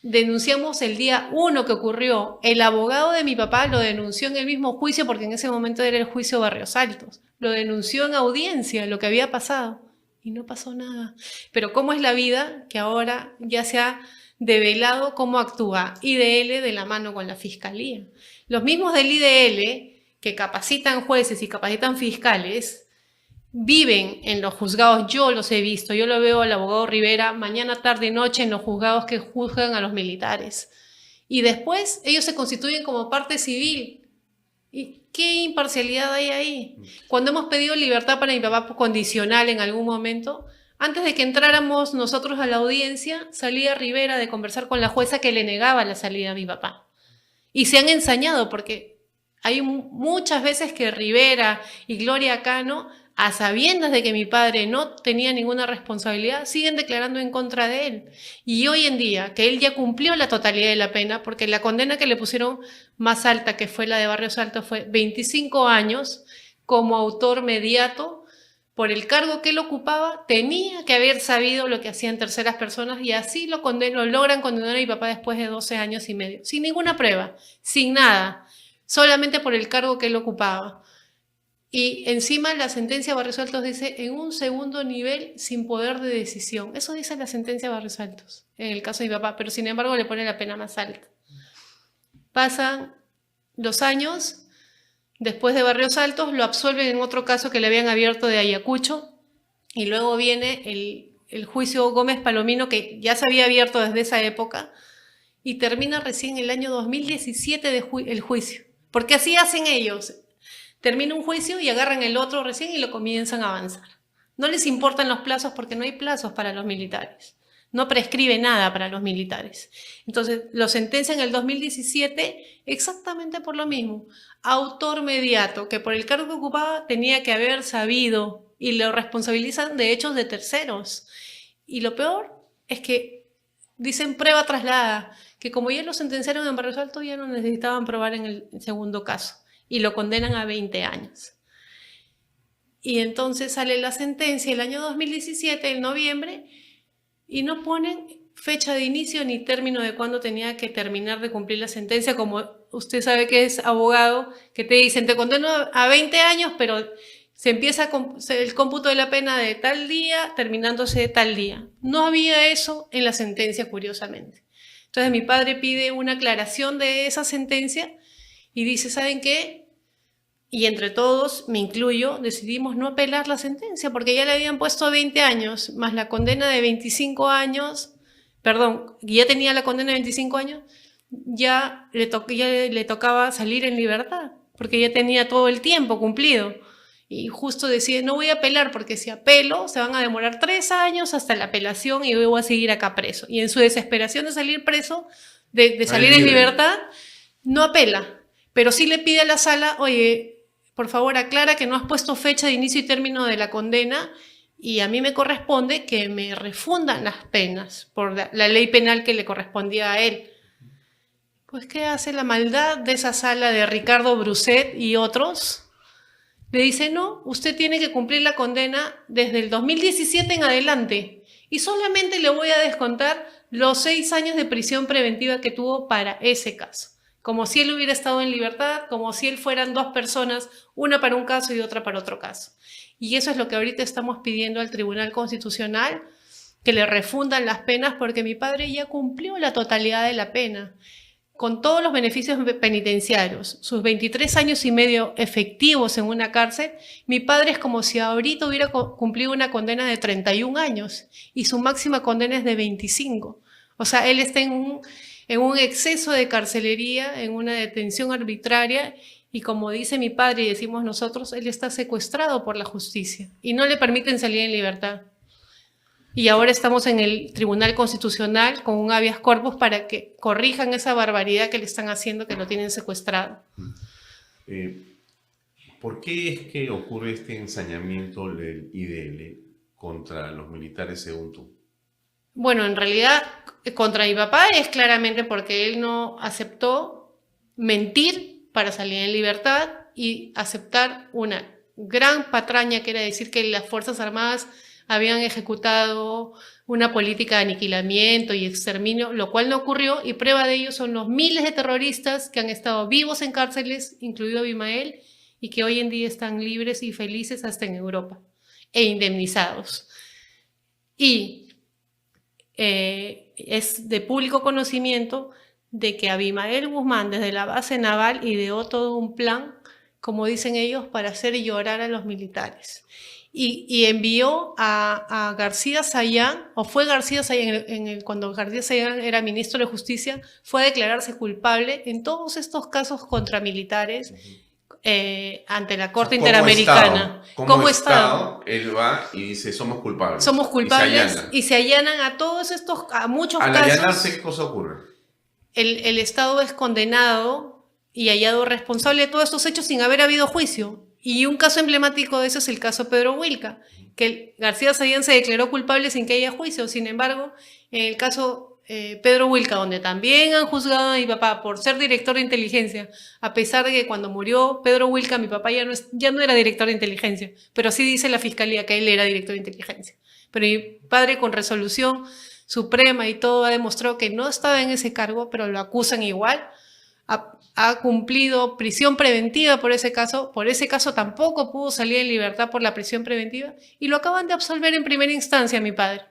denunciamos el día 1 que ocurrió. El abogado de mi papá lo denunció en el mismo juicio, porque en ese momento era el juicio Barrios Altos. Lo denunció en audiencia, lo que había pasado, y no pasó nada. Pero ¿cómo es la vida? Que ahora ya se ha develado cómo actúa IDL de la mano con la fiscalía. Los mismos del IDL, que capacitan jueces y capacitan fiscales, viven en los juzgados. Yo los he visto, yo lo veo al abogado Rivera mañana, tarde y noche en los juzgados que juzgan a los militares. Y después ellos se constituyen como parte civil. ¿Y qué imparcialidad hay ahí? Cuando hemos pedido libertad para mi papá condicional en algún momento, antes de que entráramos nosotros a la audiencia, salía Rivera de conversar con la jueza que le negaba la salida a mi papá. Y se han ensañado, porque hay muchas veces que Rivera y Gloria Cano, a sabiendas de que mi padre no tenía ninguna responsabilidad, siguen declarando en contra de él. Y hoy en día, que él ya cumplió la totalidad de la pena, porque la condena que le pusieron más alta, que fue la de Barrios Altos, fue 25 años como autor mediato, por el cargo que él ocupaba, tenía que haber sabido lo que hacían terceras personas, y así lo logran condenar a mi papá después de 12 años y medio, sin ninguna prueba, sin nada, solamente por el cargo que él ocupaba. Y encima la sentencia Barrios Altos dice, en un segundo nivel sin poder de decisión. Eso dice la sentencia Barrios Altos, en el caso de mi papá, pero sin embargo le pone la pena más alta. Pasan los años, después de Barrios Altos lo absuelven en otro caso que le habían abierto de Ayacucho, y luego viene el juicio Gómez Palomino, que ya se había abierto desde esa época, y termina recién el año 2017 el juicio. Porque así hacen ellos. Termina un juicio y agarran el otro recién y lo comienzan a avanzar. No les importan los plazos, porque no hay plazos para los militares. No prescribe nada para los militares. Entonces lo sentencian en el 2017 exactamente por lo mismo. Autor mediato, que por el cargo que ocupaba tenía que haber sabido, y lo responsabilizan de hechos de terceros. Y lo peor es que dicen prueba trasladada, que como ya lo sentenciaron en Barrios Altos, ya no necesitaban probar en el segundo caso. Y lo condenan a 20 años. Y entonces sale la sentencia el año 2017, en noviembre, y no ponen fecha de inicio ni término de cuándo tenía que terminar de cumplir la sentencia, como usted sabe que es abogado, que te dicen, te condeno a 20 años, pero se empieza el cómputo de la pena de tal día, terminándose de tal día. No había eso en la sentencia, curiosamente. Entonces mi padre pide una aclaración de esa sentencia y dice, ¿saben qué? Y entre todos, me incluyo, decidimos no apelar la sentencia, porque ya le habían puesto 20 años, más la condena de 25 años, perdón, ya tenía la condena de 25 años, ya le tocaba salir en libertad, porque ya tenía todo el tiempo cumplido. Y justo decide, no voy a apelar, porque si apelo, se van a demorar 3 años hasta la apelación y yo voy a seguir acá preso. Y en su desesperación de salir preso, de salir en libertad, no apela. Pero sí le pide a la sala, oye, por favor aclara que no has puesto fecha de inicio y término de la condena, y a mí me corresponde que me refundan las penas por la ley penal que le correspondía a él. Pues, ¿qué hace la maldad de esa sala de Ricardo Bruset y otros? Le dice, no, usted tiene que cumplir la condena desde el 2017 en adelante, y solamente le voy a descontar los 6 años de prisión preventiva que tuvo para ese caso. como si él hubiera estado en libertad, como si él fueran dos personas, una para un caso y otra para otro caso. Y eso es lo que ahorita estamos pidiendo al Tribunal Constitucional, que le refundan las penas, porque mi padre ya cumplió la totalidad de la pena, con todos los beneficios penitenciarios, sus 23 años y medio efectivos en una cárcel. Mi padre es como si ahorita hubiera cumplido una condena de 31 años y su máxima condena es de 25. O sea, él está en un exceso de carcelería, en una detención arbitraria, y como dice mi padre y decimos nosotros, él está secuestrado por la justicia y no le permiten salir en libertad. Y ahora estamos en el Tribunal Constitucional con un habeas corpus para que corrijan esa barbaridad que le están haciendo, que lo tienen secuestrado. ¿Por qué es que ocurre este ensañamiento del IDL contra los militares según tú? Bueno, en realidad contra mi papá es claramente porque él no aceptó mentir para salir en libertad y aceptar una gran patraña, que era decir que las Fuerzas Armadas habían ejecutado una política de aniquilamiento y exterminio, lo cual no ocurrió, y prueba de ello son los miles de terroristas que han estado vivos en cárceles, incluido Abimael, y que hoy en día están libres y felices hasta en Europa, e indemnizados. Y es de público conocimiento de que Abimael Guzmán desde la base naval ideó todo un plan, como dicen ellos, para hacer llorar a los militares. Y envió a García Sayán, o fue García Sayán, cuando García Sayán era ministro de Justicia, fue a declararse culpable en todos estos casos contra militares ante la Corte Interamericana. Como Estado, él va y dice, somos culpables. Somos culpables y se allanan a todos estos, a muchos casos. Al allanarse, ¿qué cosa ocurre? El Estado es condenado y hallado responsable de todos estos hechos sin haber habido juicio. Y un caso emblemático de eso es el caso Pedro Wilca, que García Sayán se declaró culpable sin que haya juicio. Sin embargo, en el caso Pedro Wilca, donde también han juzgado a mi papá por ser director de inteligencia, a pesar de que cuando murió Pedro Wilca, mi papá ya no era director de inteligencia, pero sí dice la fiscalía que él era director de inteligencia. Pero mi padre, con resolución suprema y todo, ha demostrado que no estaba en ese cargo, pero lo acusan igual. Ha cumplido prisión preventiva por ese caso tampoco pudo salir en libertad por la prisión preventiva, y lo acaban de absolver en primera instancia a mi padre.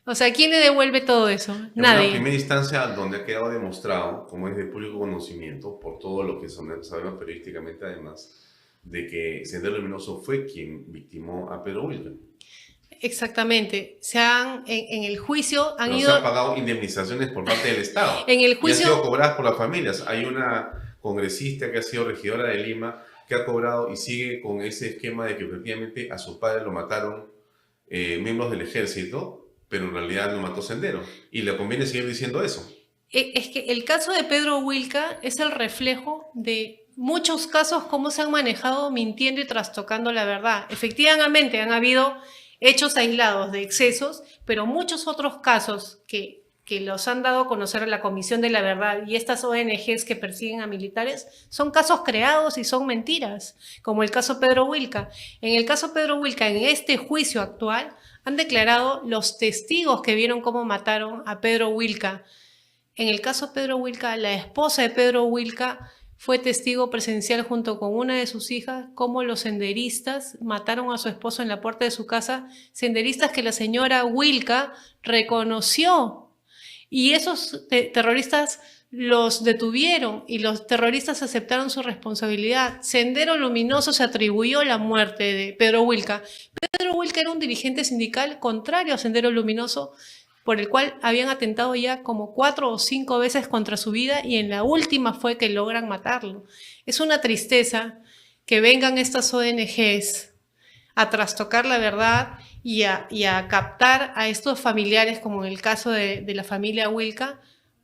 O sea, ¿quién le devuelve todo eso? Nadie. En primera instancia, donde ha quedado demostrado, como es de público conocimiento, por todo lo que sabemos periodísticamente además, de que Sendero Luminoso fue quien victimó a Pedro Wilca. Exactamente. En el juicio han se han pagado indemnizaciones por parte del Estado. En el juicio, y han sido cobradas por las familias. Hay una congresista que ha sido regidora de Lima que ha cobrado y sigue con ese esquema de que efectivamente a su padre lo mataron miembros del ejército, pero en realidad lo mató Sendero. Y le conviene seguir diciendo eso. Es que el caso de Pedro Wilca es el reflejo de muchos casos, cómo se han manejado mintiendo y trastocando la verdad. Efectivamente, han habido hechos aislados de excesos, pero muchos otros casos que los han dado a conocer a la Comisión de la Verdad y estas ONGs que persiguen a militares son casos creados y son mentiras, como el caso Pedro Wilca. En el caso Pedro Wilca, en este juicio actual, han declarado los testigos que vieron cómo mataron a Pedro Wilca. En el caso Pedro Wilca, la esposa de Pedro Wilca fue testigo presencial junto con una de sus hijas cómo los senderistas mataron a su esposo en la puerta de su casa, senderistas que la señora Wilca reconoció. Y esos terroristas los detuvieron y los terroristas aceptaron su responsabilidad. Sendero Luminoso se atribuyó la muerte de Pedro Wilca. Pedro Wilca era un dirigente sindical contrario a Sendero Luminoso, por el cual habían atentado ya como 4 o 5 veces contra su vida, y en la última fue que logran matarlo. Es una tristeza que vengan estas ONGs a trastocar la verdad y a captar a estos familiares, como en el caso de la familia Wilca,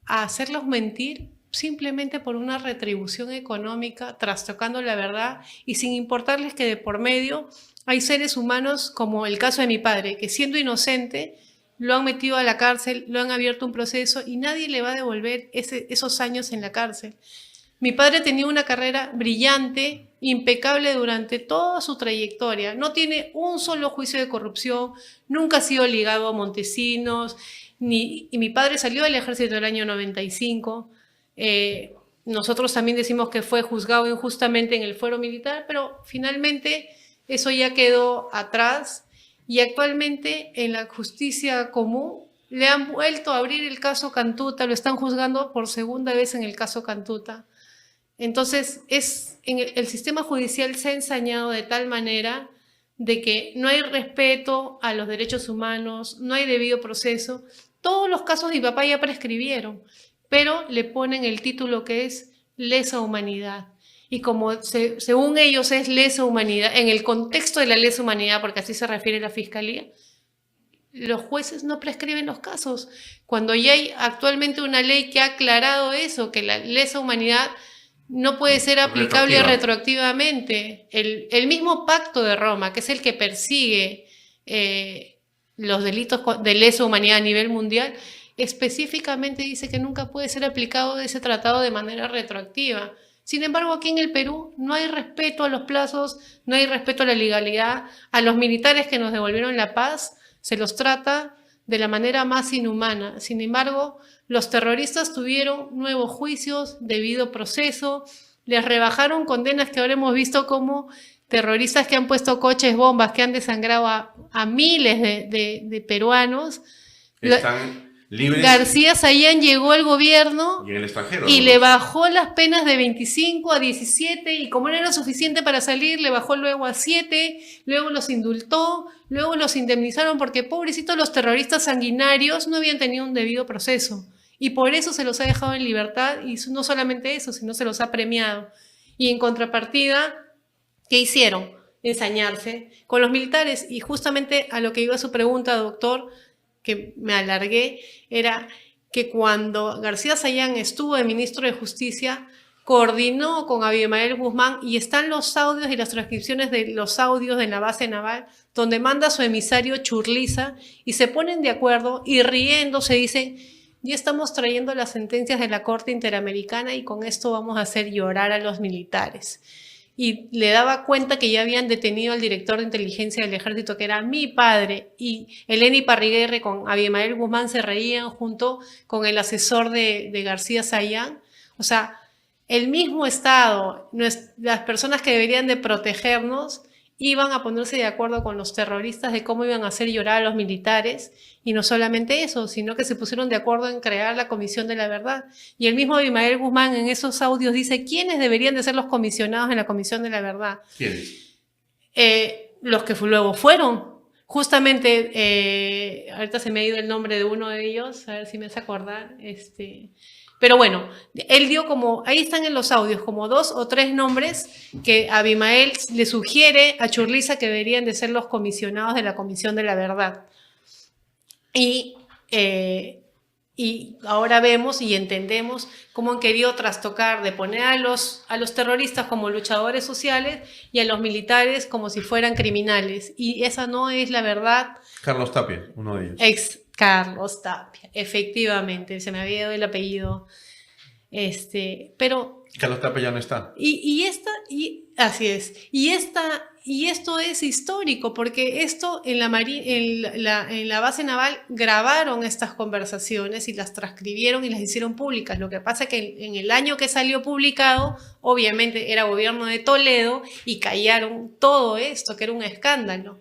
a hacerlos mentir simplemente por una retribución económica, trastocando la verdad y sin importarles que de por medio hay seres humanos, como el caso de mi padre, que siendo inocente lo han metido a la cárcel, lo han abierto un proceso y nadie le va a devolver esos años en la cárcel. Mi padre tenía una carrera brillante, impecable durante toda su trayectoria. No tiene un solo juicio de corrupción, nunca ha sido ligado a Montesinos, y mi padre salió del ejército en el año 95. nosotros también decimos que fue juzgado injustamente en el fuero militar, pero finalmente eso ya quedó atrás y actualmente en la justicia común le han vuelto a abrir el caso Cantuta, lo están juzgando por segunda vez en el caso Cantuta. Entonces, el sistema judicial se ha ensañado de tal manera de que no hay respeto a los derechos humanos, no hay debido proceso. Todos los casos de mi papá ya prescribieron, pero le ponen el título que es lesa humanidad. Y como según ellos es lesa humanidad, en el contexto de la lesa humanidad, porque así se refiere la Fiscalía, los jueces no prescriben los casos. Cuando ya hay actualmente una ley que ha aclarado eso, que la lesa humanidad no puede ser aplicable retroactivamente. El mismo Pacto de Roma, que es el que persigue los delitos de lesa humanidad a nivel mundial, específicamente dice que nunca puede ser aplicado ese tratado de manera retroactiva. Sin embargo, aquí en el Perú no hay respeto a los plazos, no hay respeto a la legalidad. A los militares que nos devolvieron la paz se los trata de la manera más inhumana. Sin embargo, los terroristas tuvieron nuevos juicios, debido proceso, les rebajaron condenas que ahora hemos visto como terroristas que han puesto coches bombas, que han desangrado a miles de peruanos. Están libres. García Sayán llegó al gobierno y en el extranjero, y le bajó las penas de 25 a 17 y como no era suficiente para salir, le bajó luego a 7, luego los indultó, luego los indemnizaron porque pobrecitos los terroristas sanguinarios no habían tenido un debido proceso y por eso se los ha dejado en libertad y no solamente eso, sino se los ha premiado. Y en contrapartida, ¿qué hicieron? Ensañarse con los militares y justamente a lo que iba su pregunta, doctor, que me alargué, era que cuando García Sayán estuvo de ministro de Justicia, coordinó con Abimael Guzmán y están los audios y las transcripciones de los audios de la base naval, donde manda a su emisario Churliza y se ponen de acuerdo y riendo se dicen, ya estamos trayendo las sentencias de la Corte Interamericana y con esto vamos a hacer llorar a los militares. Y le daba cuenta que ya habían detenido al director de inteligencia del ejército, que era mi padre, y Eleni Parriguerre con Abimael Guzmán se reían junto con el asesor de García Sayán. O sea, el mismo Estado, las personas que deberían de protegernos, iban a ponerse de acuerdo con los terroristas de cómo iban a hacer llorar a los militares, y no solamente eso, sino que se pusieron de acuerdo en crear la Comisión de la Verdad. Y el mismo Abimael Guzmán en esos audios dice quiénes deberían de ser los comisionados en la Comisión de la Verdad. ¿Quiénes? Los que luego fueron. Justamente, ahorita se me ha ido el nombre de uno de ellos, a ver si me hace acordar, pero bueno, él dio como, ahí están en los audios, como 2 o 3 nombres que Abimael le sugiere a Churliza que deberían de ser los comisionados de la Comisión de la Verdad. Y ahora vemos y entendemos cómo han querido trastocar de poner a los terroristas como luchadores sociales y a los militares como si fueran criminales. Y esa no es la verdad. Carlos Tapia, uno de ellos. Ex Carlos Tapia, efectivamente, se me había dado el apellido. Pero Carlos Tapia ya no está. Así es. Y esto es histórico, porque esto en la base naval grabaron estas conversaciones y las transcribieron y las hicieron públicas. Lo que pasa es que en el año que salió publicado, obviamente era gobierno de Toledo y callaron todo esto, que era un escándalo.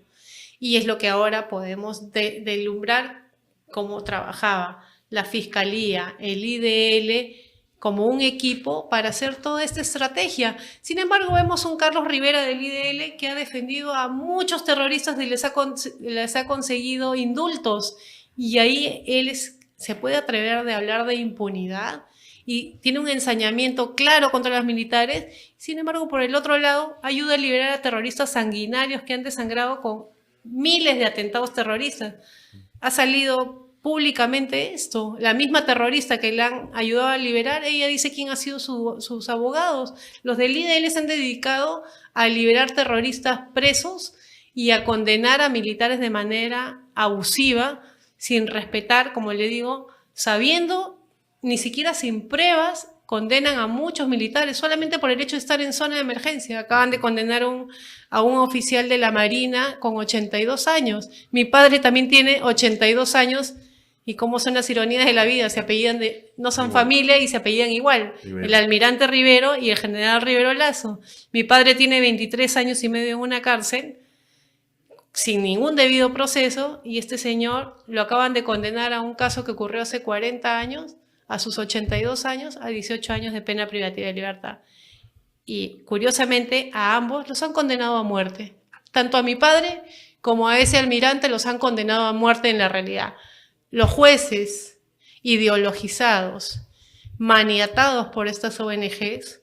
Y es lo que ahora podemos deslumbrar cómo trabajaba la Fiscalía, el IDL, como un equipo para hacer toda esta estrategia. Sin embargo, vemos un Carlos Rivera del IDL que ha defendido a muchos terroristas y les ha conseguido indultos. Y ahí se puede atrever de hablar de impunidad y tiene un ensañamiento claro contra los militares. Sin embargo, por el otro lado, ayuda a liberar a terroristas sanguinarios que han desangrado con miles de atentados terroristas. Ha salido públicamente esto. La misma terrorista que le han ayudado a liberar, ella dice quién ha sido sus abogados. Los del IDL se han dedicado a liberar terroristas presos y a condenar a militares de manera abusiva, sin respetar, como le digo, sabiendo, ni siquiera sin pruebas, condenan a muchos militares solamente por el hecho de estar en zona de emergencia. Acaban de condenar a un oficial de la Marina con 82 años. Mi padre también tiene 82 años y cómo son las ironías de la vida, se apellidan de no son Igual. familia y se apellidan igual. Rivero. El almirante Rivero y el general Rivero Lazo. Mi padre tiene 23 años y medio en una cárcel sin ningún debido proceso y este señor lo acaban de condenar a un caso que ocurrió hace 40 años, a sus 82 años, a 18 años de pena privativa de libertad. Y curiosamente a ambos los han condenado a muerte. Tanto a mi padre como a ese almirante los han condenado a muerte en la realidad. Los jueces ideologizados, maniatados por estas ONGs,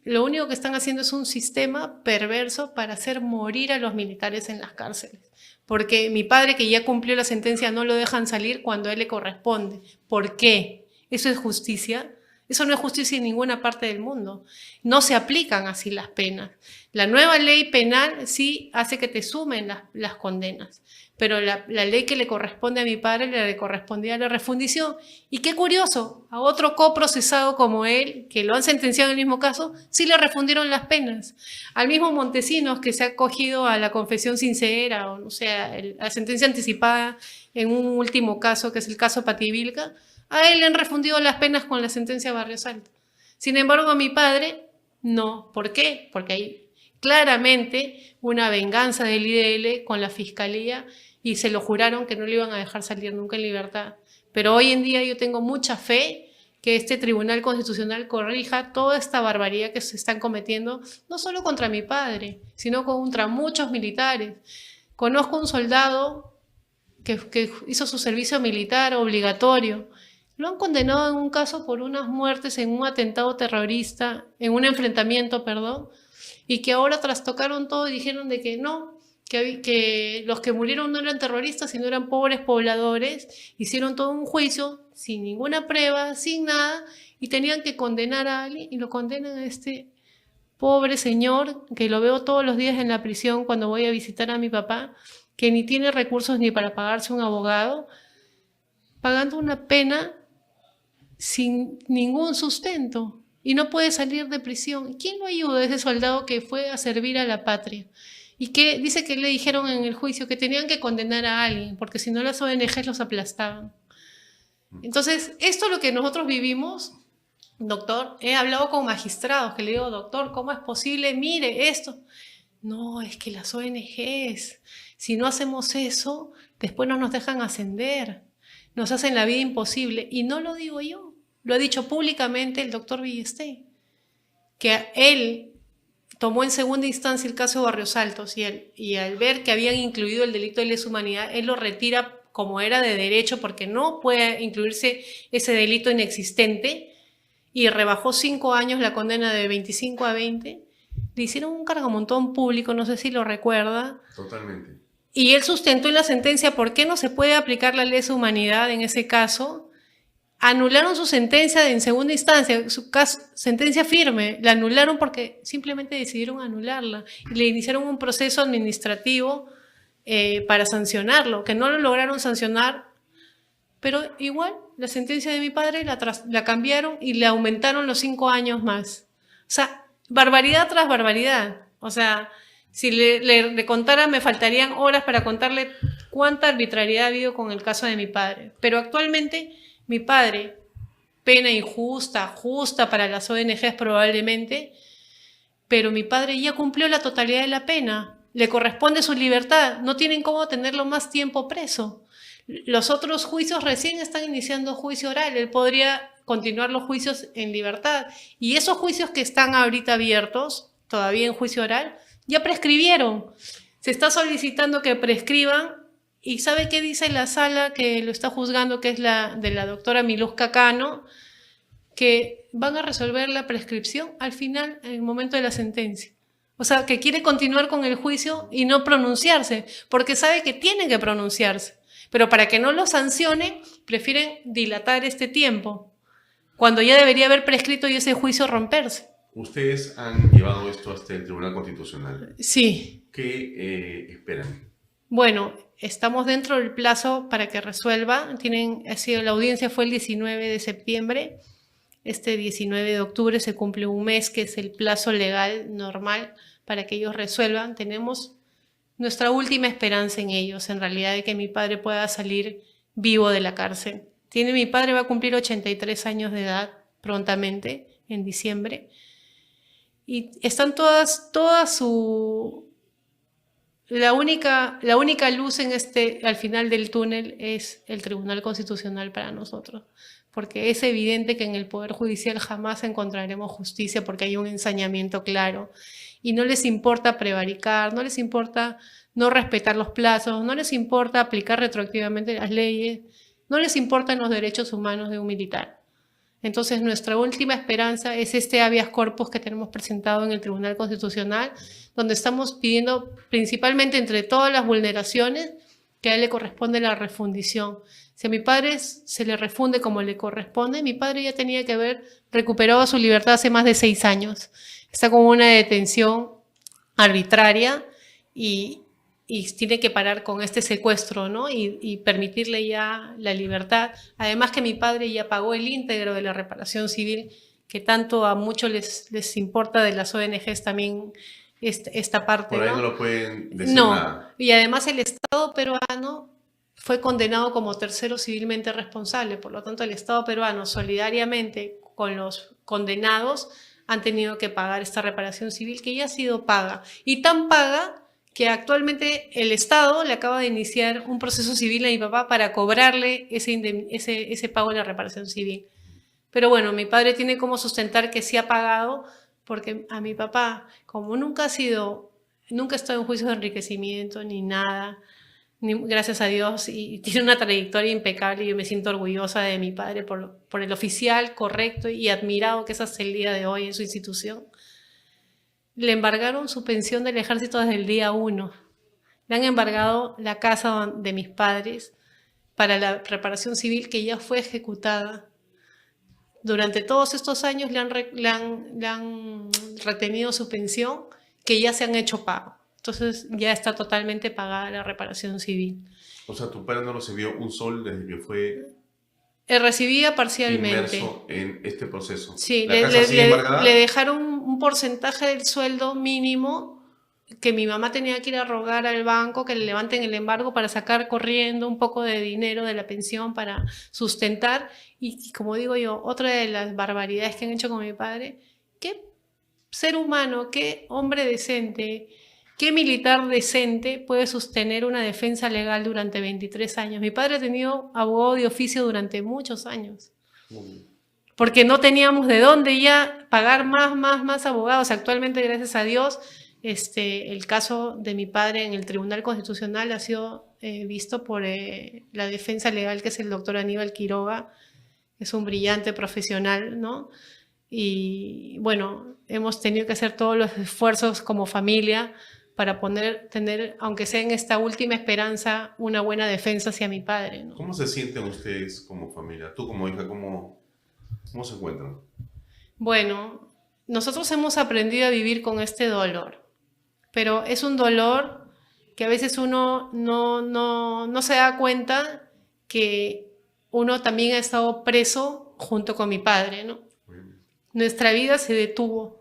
lo único que están haciendo es un sistema perverso para hacer morir a los militares en las cárceles. Porque mi padre, que ya cumplió la sentencia, no lo dejan salir cuando a él le corresponde. ¿Por qué? ¿Eso es justicia? Eso no es justicia en ninguna parte del mundo. No se aplican así las penas. La nueva ley penal sí hace que te sumen las condenas, pero la ley que le corresponde a mi padre le correspondía a la refundición. Y qué curioso, a otro coprocesado como él, que lo han sentenciado en el mismo caso, sí le refundieron las penas. Al mismo Montesinos, que se ha acogido a la confesión sincera, o sea, la sentencia anticipada en un último caso, que es el caso Pativilca, a él le han refundido las penas con la sentencia Barrios Alto. Sin embargo, a mi padre, no. ¿Por qué? Porque hay claramente una venganza del IDL con la fiscalía y se lo juraron que no le iban a dejar salir nunca en libertad. Pero hoy en día yo tengo mucha fe que este Tribunal Constitucional corrija toda esta barbaridad que se están cometiendo, no solo contra mi padre, sino contra muchos militares. Conozco un soldado que hizo su servicio militar obligatorio. Lo han condenado en un caso por unas muertes en un atentado terrorista, en un enfrentamiento, perdón, y que ahora trastocaron todo y dijeron de que no, que los que murieron no eran terroristas, sino eran pobres pobladores, hicieron todo un juicio sin ninguna prueba, sin nada, y tenían que condenar a alguien, y lo condenan a este pobre señor, que lo veo todos los días en la prisión cuando voy a visitar a mi papá, que ni tiene recursos ni para pagarse un abogado, pagando una pena sin ningún sustento y no puede salir de prisión. ¿Quién lo ayuda? Ese soldado que fue a servir a la patria y que dice que le dijeron en el juicio que tenían que condenar a alguien porque si no las ONGs los aplastaban. Entonces, esto es lo que nosotros vivimos, doctor. He hablado con magistrados que le digo, doctor, ¿cómo es posible? Mire esto. No, es que las ONGs, si no hacemos eso, después no nos dejan ascender. Nos hacen la vida imposible. Y no lo digo yo, lo ha dicho públicamente el doctor Villesté, que él tomó en segunda instancia el caso de Barrios Altos y al ver que habían incluido el delito de lesa humanidad, él lo retira como era de derecho porque no puede incluirse ese delito inexistente y rebajó 5 años la condena de 25 a 20. Le hicieron un cargamontón público, no sé si lo recuerda. Totalmente. Y él sustentó en la sentencia por qué no se puede aplicar la lesa humanidad en ese caso. Anularon su sentencia en segunda instancia, su sentencia firme, la anularon porque simplemente decidieron anularla y le iniciaron un proceso administrativo para sancionarlo, que no lo lograron sancionar, pero igual la sentencia de mi padre la cambiaron y le aumentaron los 5 años más. O sea, barbaridad tras barbaridad. O sea, si le contara, me faltarían horas para contarle cuánta arbitrariedad ha habido con el caso de mi padre. Pero actualmente, mi padre, pena injusta, justa para las ONGs probablemente, pero mi padre ya cumplió la totalidad de la pena. Le corresponde su libertad. No tienen cómo tenerlo más tiempo preso. Los otros juicios recién están iniciando juicio oral. Él podría continuar los juicios en libertad. Y esos juicios que están ahorita abiertos, todavía en juicio oral, ya prescribieron. Se está solicitando que prescriban. ¿Y sabe qué dice la sala que lo está juzgando, que es la de la doctora Miluska Cano? Que van a resolver la prescripción al final, en el momento de la sentencia. O sea, que quiere continuar con el juicio y no pronunciarse, porque sabe que tiene que pronunciarse. Pero para que no lo sancionen, prefieren dilatar este tiempo, cuando ya debería haber prescrito y ese juicio romperse. Ustedes han llevado esto hasta el Tribunal Constitucional. Sí. ¿Qué esperan? Bueno, estamos dentro del plazo para que resuelva. La audiencia fue el 19 de septiembre. Este 19 de octubre se cumple un mes, que es el plazo legal normal para que ellos resuelvan. Tenemos nuestra última esperanza en ellos, en realidad, de que mi padre pueda salir vivo de la cárcel. Mi padre va a cumplir 83 años de edad prontamente, en diciembre. Y están la única luz al final del túnel es el Tribunal Constitucional para nosotros, porque es evidente que en el Poder Judicial jamás encontraremos justicia porque hay un ensañamiento claro y no les importa prevaricar, no les importa no respetar los plazos, no les importa aplicar retroactivamente las leyes, no les importan los derechos humanos de un militar. Entonces, nuestra última esperanza es este habeas corpus que tenemos presentado en el Tribunal Constitucional, donde estamos pidiendo, principalmente entre todas las vulneraciones, que a él le corresponde la refundición. Si a mi padre se le refunde como le corresponde, mi padre ya tenía que haber recuperado su libertad hace más de 6 años. Está con una detención arbitraria y tiene que parar con este secuestro, ¿no? Y permitirle ya la libertad. Además que mi padre ya pagó el íntegro de la reparación civil, que tanto a muchos les importa de las ONGs también esta parte. Por ahí no lo pueden decir nada. Y además el Estado peruano fue condenado como tercero civilmente responsable. Por lo tanto, el Estado peruano solidariamente con los condenados han tenido que pagar esta reparación civil que ya ha sido paga. Y tan paga que actualmente el Estado le acaba de iniciar un proceso civil a mi papá para cobrarle ese pago de la reparación civil. Pero bueno, mi padre tiene como sustentar que sí ha pagado, porque a mi papá, como nunca ha estado en juicios de enriquecimiento ni nada, gracias a Dios, y tiene una trayectoria impecable, y yo me siento orgullosa de mi padre por el oficial correcto y admirado que es hasta el día de hoy en su institución. Le embargaron su pensión del ejército desde el día 1. Le han embargado la casa de mis padres para la reparación civil que ya fue ejecutada. Durante todos estos años le han retenido su pensión, que ya se han hecho pago. Entonces ya está totalmente pagada la reparación civil. O sea, tu padre no recibió un sol desde que fue recibía parcialmente. Inmerso en este proceso. Sí, le dejaron un porcentaje del sueldo mínimo que mi mamá tenía que ir a rogar al banco que le levanten el embargo para sacar corriendo un poco de dinero de la pensión para sustentar. Y como digo yo, otra de las barbaridades que han hecho con mi padre, qué ser humano, qué hombre decente, qué militar decente puede sostener una defensa legal durante 23 años. Mi padre ha tenido abogado de oficio durante muchos años. Porque no teníamos de dónde ya pagar más abogados. Actualmente, gracias a Dios, el caso de mi padre en el Tribunal Constitucional ha sido visto por la defensa legal, que es el doctor Aníbal Quiroga. Es un brillante profesional, ¿no? Y bueno, hemos tenido que hacer todos los esfuerzos como familia para tener, aunque sea en esta última esperanza, una buena defensa hacia mi padre, ¿no? ¿Cómo se sienten ustedes como familia? Tú como hija, ¿cómo se encuentran? Bueno, nosotros hemos aprendido a vivir con este dolor, pero es un dolor que a veces uno no se da cuenta que uno también ha estado preso junto con mi padre, ¿no? Nuestra vida se detuvo.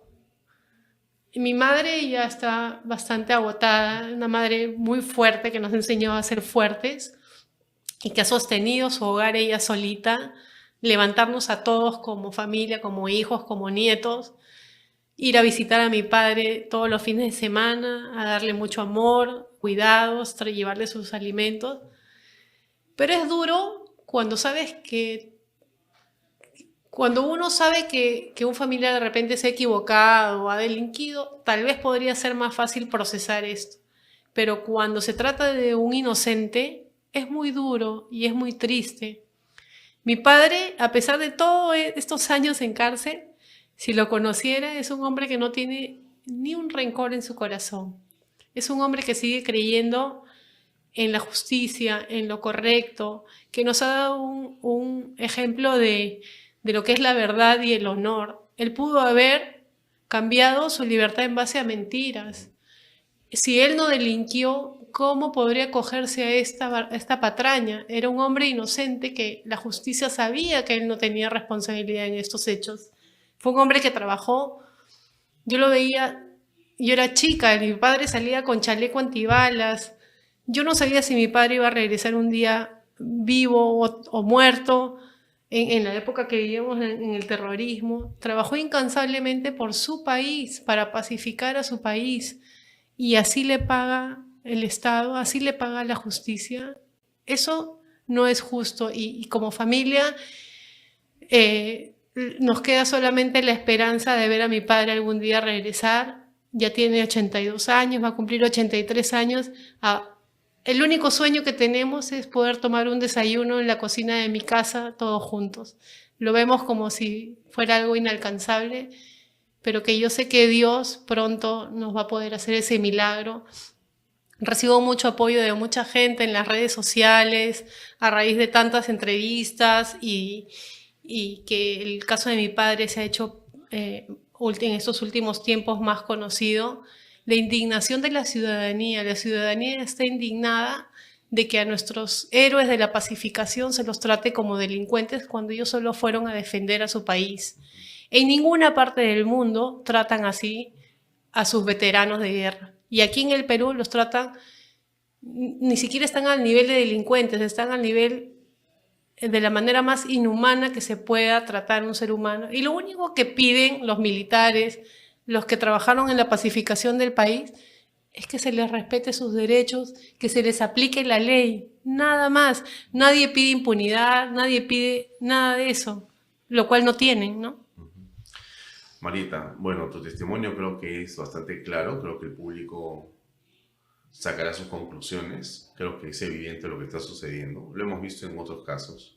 Mi madre ya está bastante agotada, una madre muy fuerte que nos enseñó a ser fuertes y que ha sostenido su hogar ella solita, levantarnos a todos como familia, como hijos, como nietos, ir a visitar a mi padre todos los fines de semana, a darle mucho amor, cuidados, llevarle sus alimentos. Pero es duro cuando uno sabe que un familiar de repente se ha equivocado o ha delinquido, tal vez podría ser más fácil procesar esto. Pero cuando se trata de un inocente, es muy duro y es muy triste. Mi padre, a pesar de todos estos años en cárcel, si lo conociera, es un hombre que no tiene ni un rencor en su corazón. Es un hombre que sigue creyendo en la justicia, en lo correcto, que nos ha dado un ejemplo de lo que es la verdad y el honor. Él pudo haber cambiado su libertad en base a mentiras. Si él no delinquió, ¿cómo podría acogerse a esta patraña? Era un hombre inocente que la justicia sabía que él no tenía responsabilidad en estos hechos. Fue un hombre que trabajó, yo lo veía, yo era chica, mi padre salía con chaleco antibalas. Yo no sabía si mi padre iba a regresar un día vivo o muerto, en la época que vivíamos en el terrorismo, trabajó incansablemente por su país, para pacificar a su país, y así le paga el Estado, así le paga la justicia. Eso no es justo, y como familia nos queda solamente la esperanza de ver a mi padre algún día regresar. Ya tiene 82 años, va a cumplir 83 años. El único sueño que tenemos es poder tomar un desayuno en la cocina de mi casa todos juntos. Lo vemos como si fuera algo inalcanzable, pero que yo sé que Dios pronto nos va a poder hacer ese milagro. Recibo mucho apoyo de mucha gente en las redes sociales a raíz de tantas entrevistas y que el caso de mi padre se ha hecho en estos últimos tiempos más conocido. La indignación de la ciudadanía está indignada de que a nuestros héroes de la pacificación se los trate como delincuentes cuando ellos solo fueron a defender a su país. En ninguna parte del mundo tratan así a sus veteranos de guerra. Y aquí en el Perú los tratan, ni siquiera están al nivel de delincuentes, están al nivel de la manera más inhumana que se pueda tratar un ser humano. Y lo único que piden los militares, los que trabajaron en la pacificación del país, es que se les respete sus derechos, que se les aplique la ley, nada más. Nadie pide impunidad, nadie pide nada de eso, lo cual no tienen, ¿no? Marita, bueno, tu testimonio creo que es bastante claro, creo que el público sacará sus conclusiones, creo que es evidente lo que está sucediendo, lo hemos visto en otros casos,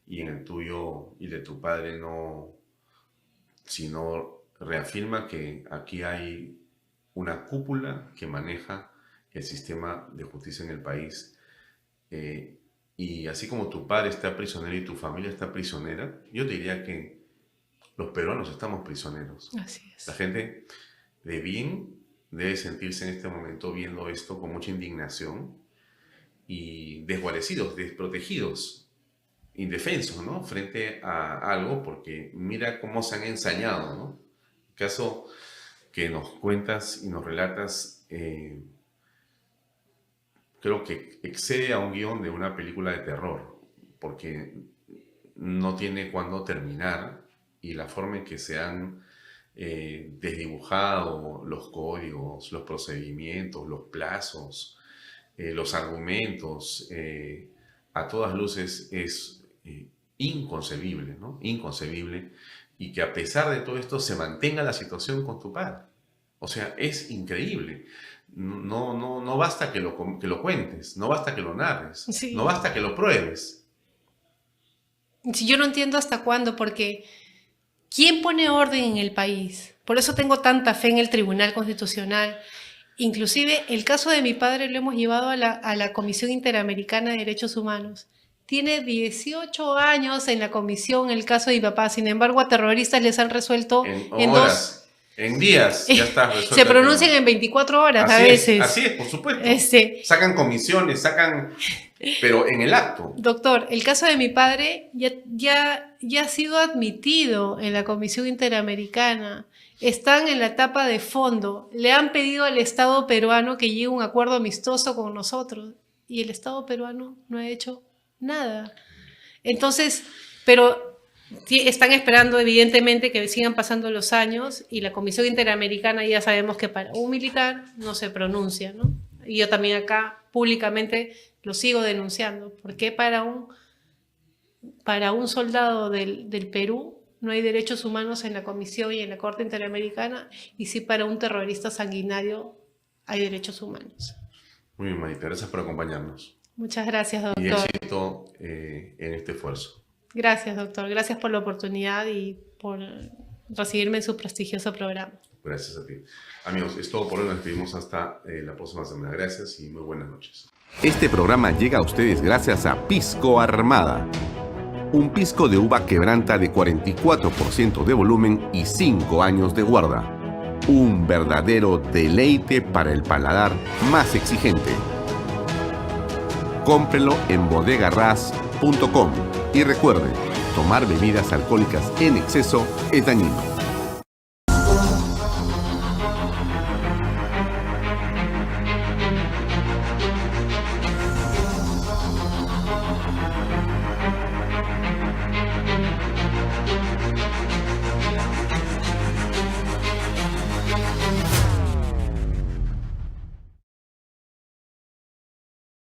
y en el tuyo y de tu padre no, sino reafirma que aquí hay una cúpula que maneja el sistema de justicia en el país, y así como tu padre está prisionero y tu familia está prisionera, yo te diría que los peruanos estamos prisioneros. Así es. La gente de bien debe sentirse en este momento viendo esto con mucha indignación y desguarecidos, desprotegidos, indefensos, ¿no? Frente a algo, porque mira cómo se han ensañado, ¿no? El caso que nos cuentas y nos relatas, creo que excede a un guión de una película de terror, porque no tiene cuándo terminar, y la forma en que se han desdibujado los códigos, los procedimientos, los plazos, los argumentos, a todas luces es inconcebible, ¿no? Inconcebible, y que a pesar de todo esto se mantenga la situación con tu padre. O sea, es increíble. No basta que lo cuentes, no basta que lo narres, Sí. no basta que lo pruebes. Si yo no entiendo hasta cuándo, porque ¿quién pone orden en el país? Por eso tengo tanta fe en el Tribunal Constitucional. Inclusive el caso de mi padre lo hemos llevado a la Comisión Interamericana de Derechos Humanos. Tiene 18 años en la comisión el caso de mi papá. Sin embargo, a terroristas les han resuelto en horas. En días ya está resuelto. Se pronuncian en 24 horas a veces. Así es, por supuesto. Sacan comisiones, pero en el acto. Doctor, el caso de mi padre ya ha sido admitido en la Comisión Interamericana. Están en la etapa de fondo. Le han pedido al Estado peruano que llegue a un acuerdo amistoso con nosotros. Y el Estado peruano no ha hecho nada. Entonces, pero están esperando evidentemente que sigan pasando los años, y la Comisión Interamericana ya sabemos que para un militar no se pronuncia, ¿no? Y yo también acá públicamente lo sigo denunciando. ¿Por qué para un soldado del Perú no hay derechos humanos en la Comisión y en la Corte Interamericana, y sí para un terrorista sanguinario hay derechos humanos? Muy bien, Marita, gracias por acompañarnos. Muchas gracias, doctor. Y éxito en este esfuerzo. Gracias, doctor. Gracias por la oportunidad y por recibirme en su prestigioso programa. Gracias a ti. Amigos, es todo por hoy. Nos despedimos hasta la próxima semana. Gracias y muy buenas noches. Este programa llega a ustedes gracias a Pisco Armada. Un pisco de uva quebranta de 44% de volumen y 5 años de guarda. Un verdadero deleite para el paladar más exigente. Cómprelo en bodegarras.com. Y recuerde, tomar bebidas alcohólicas en exceso es dañino.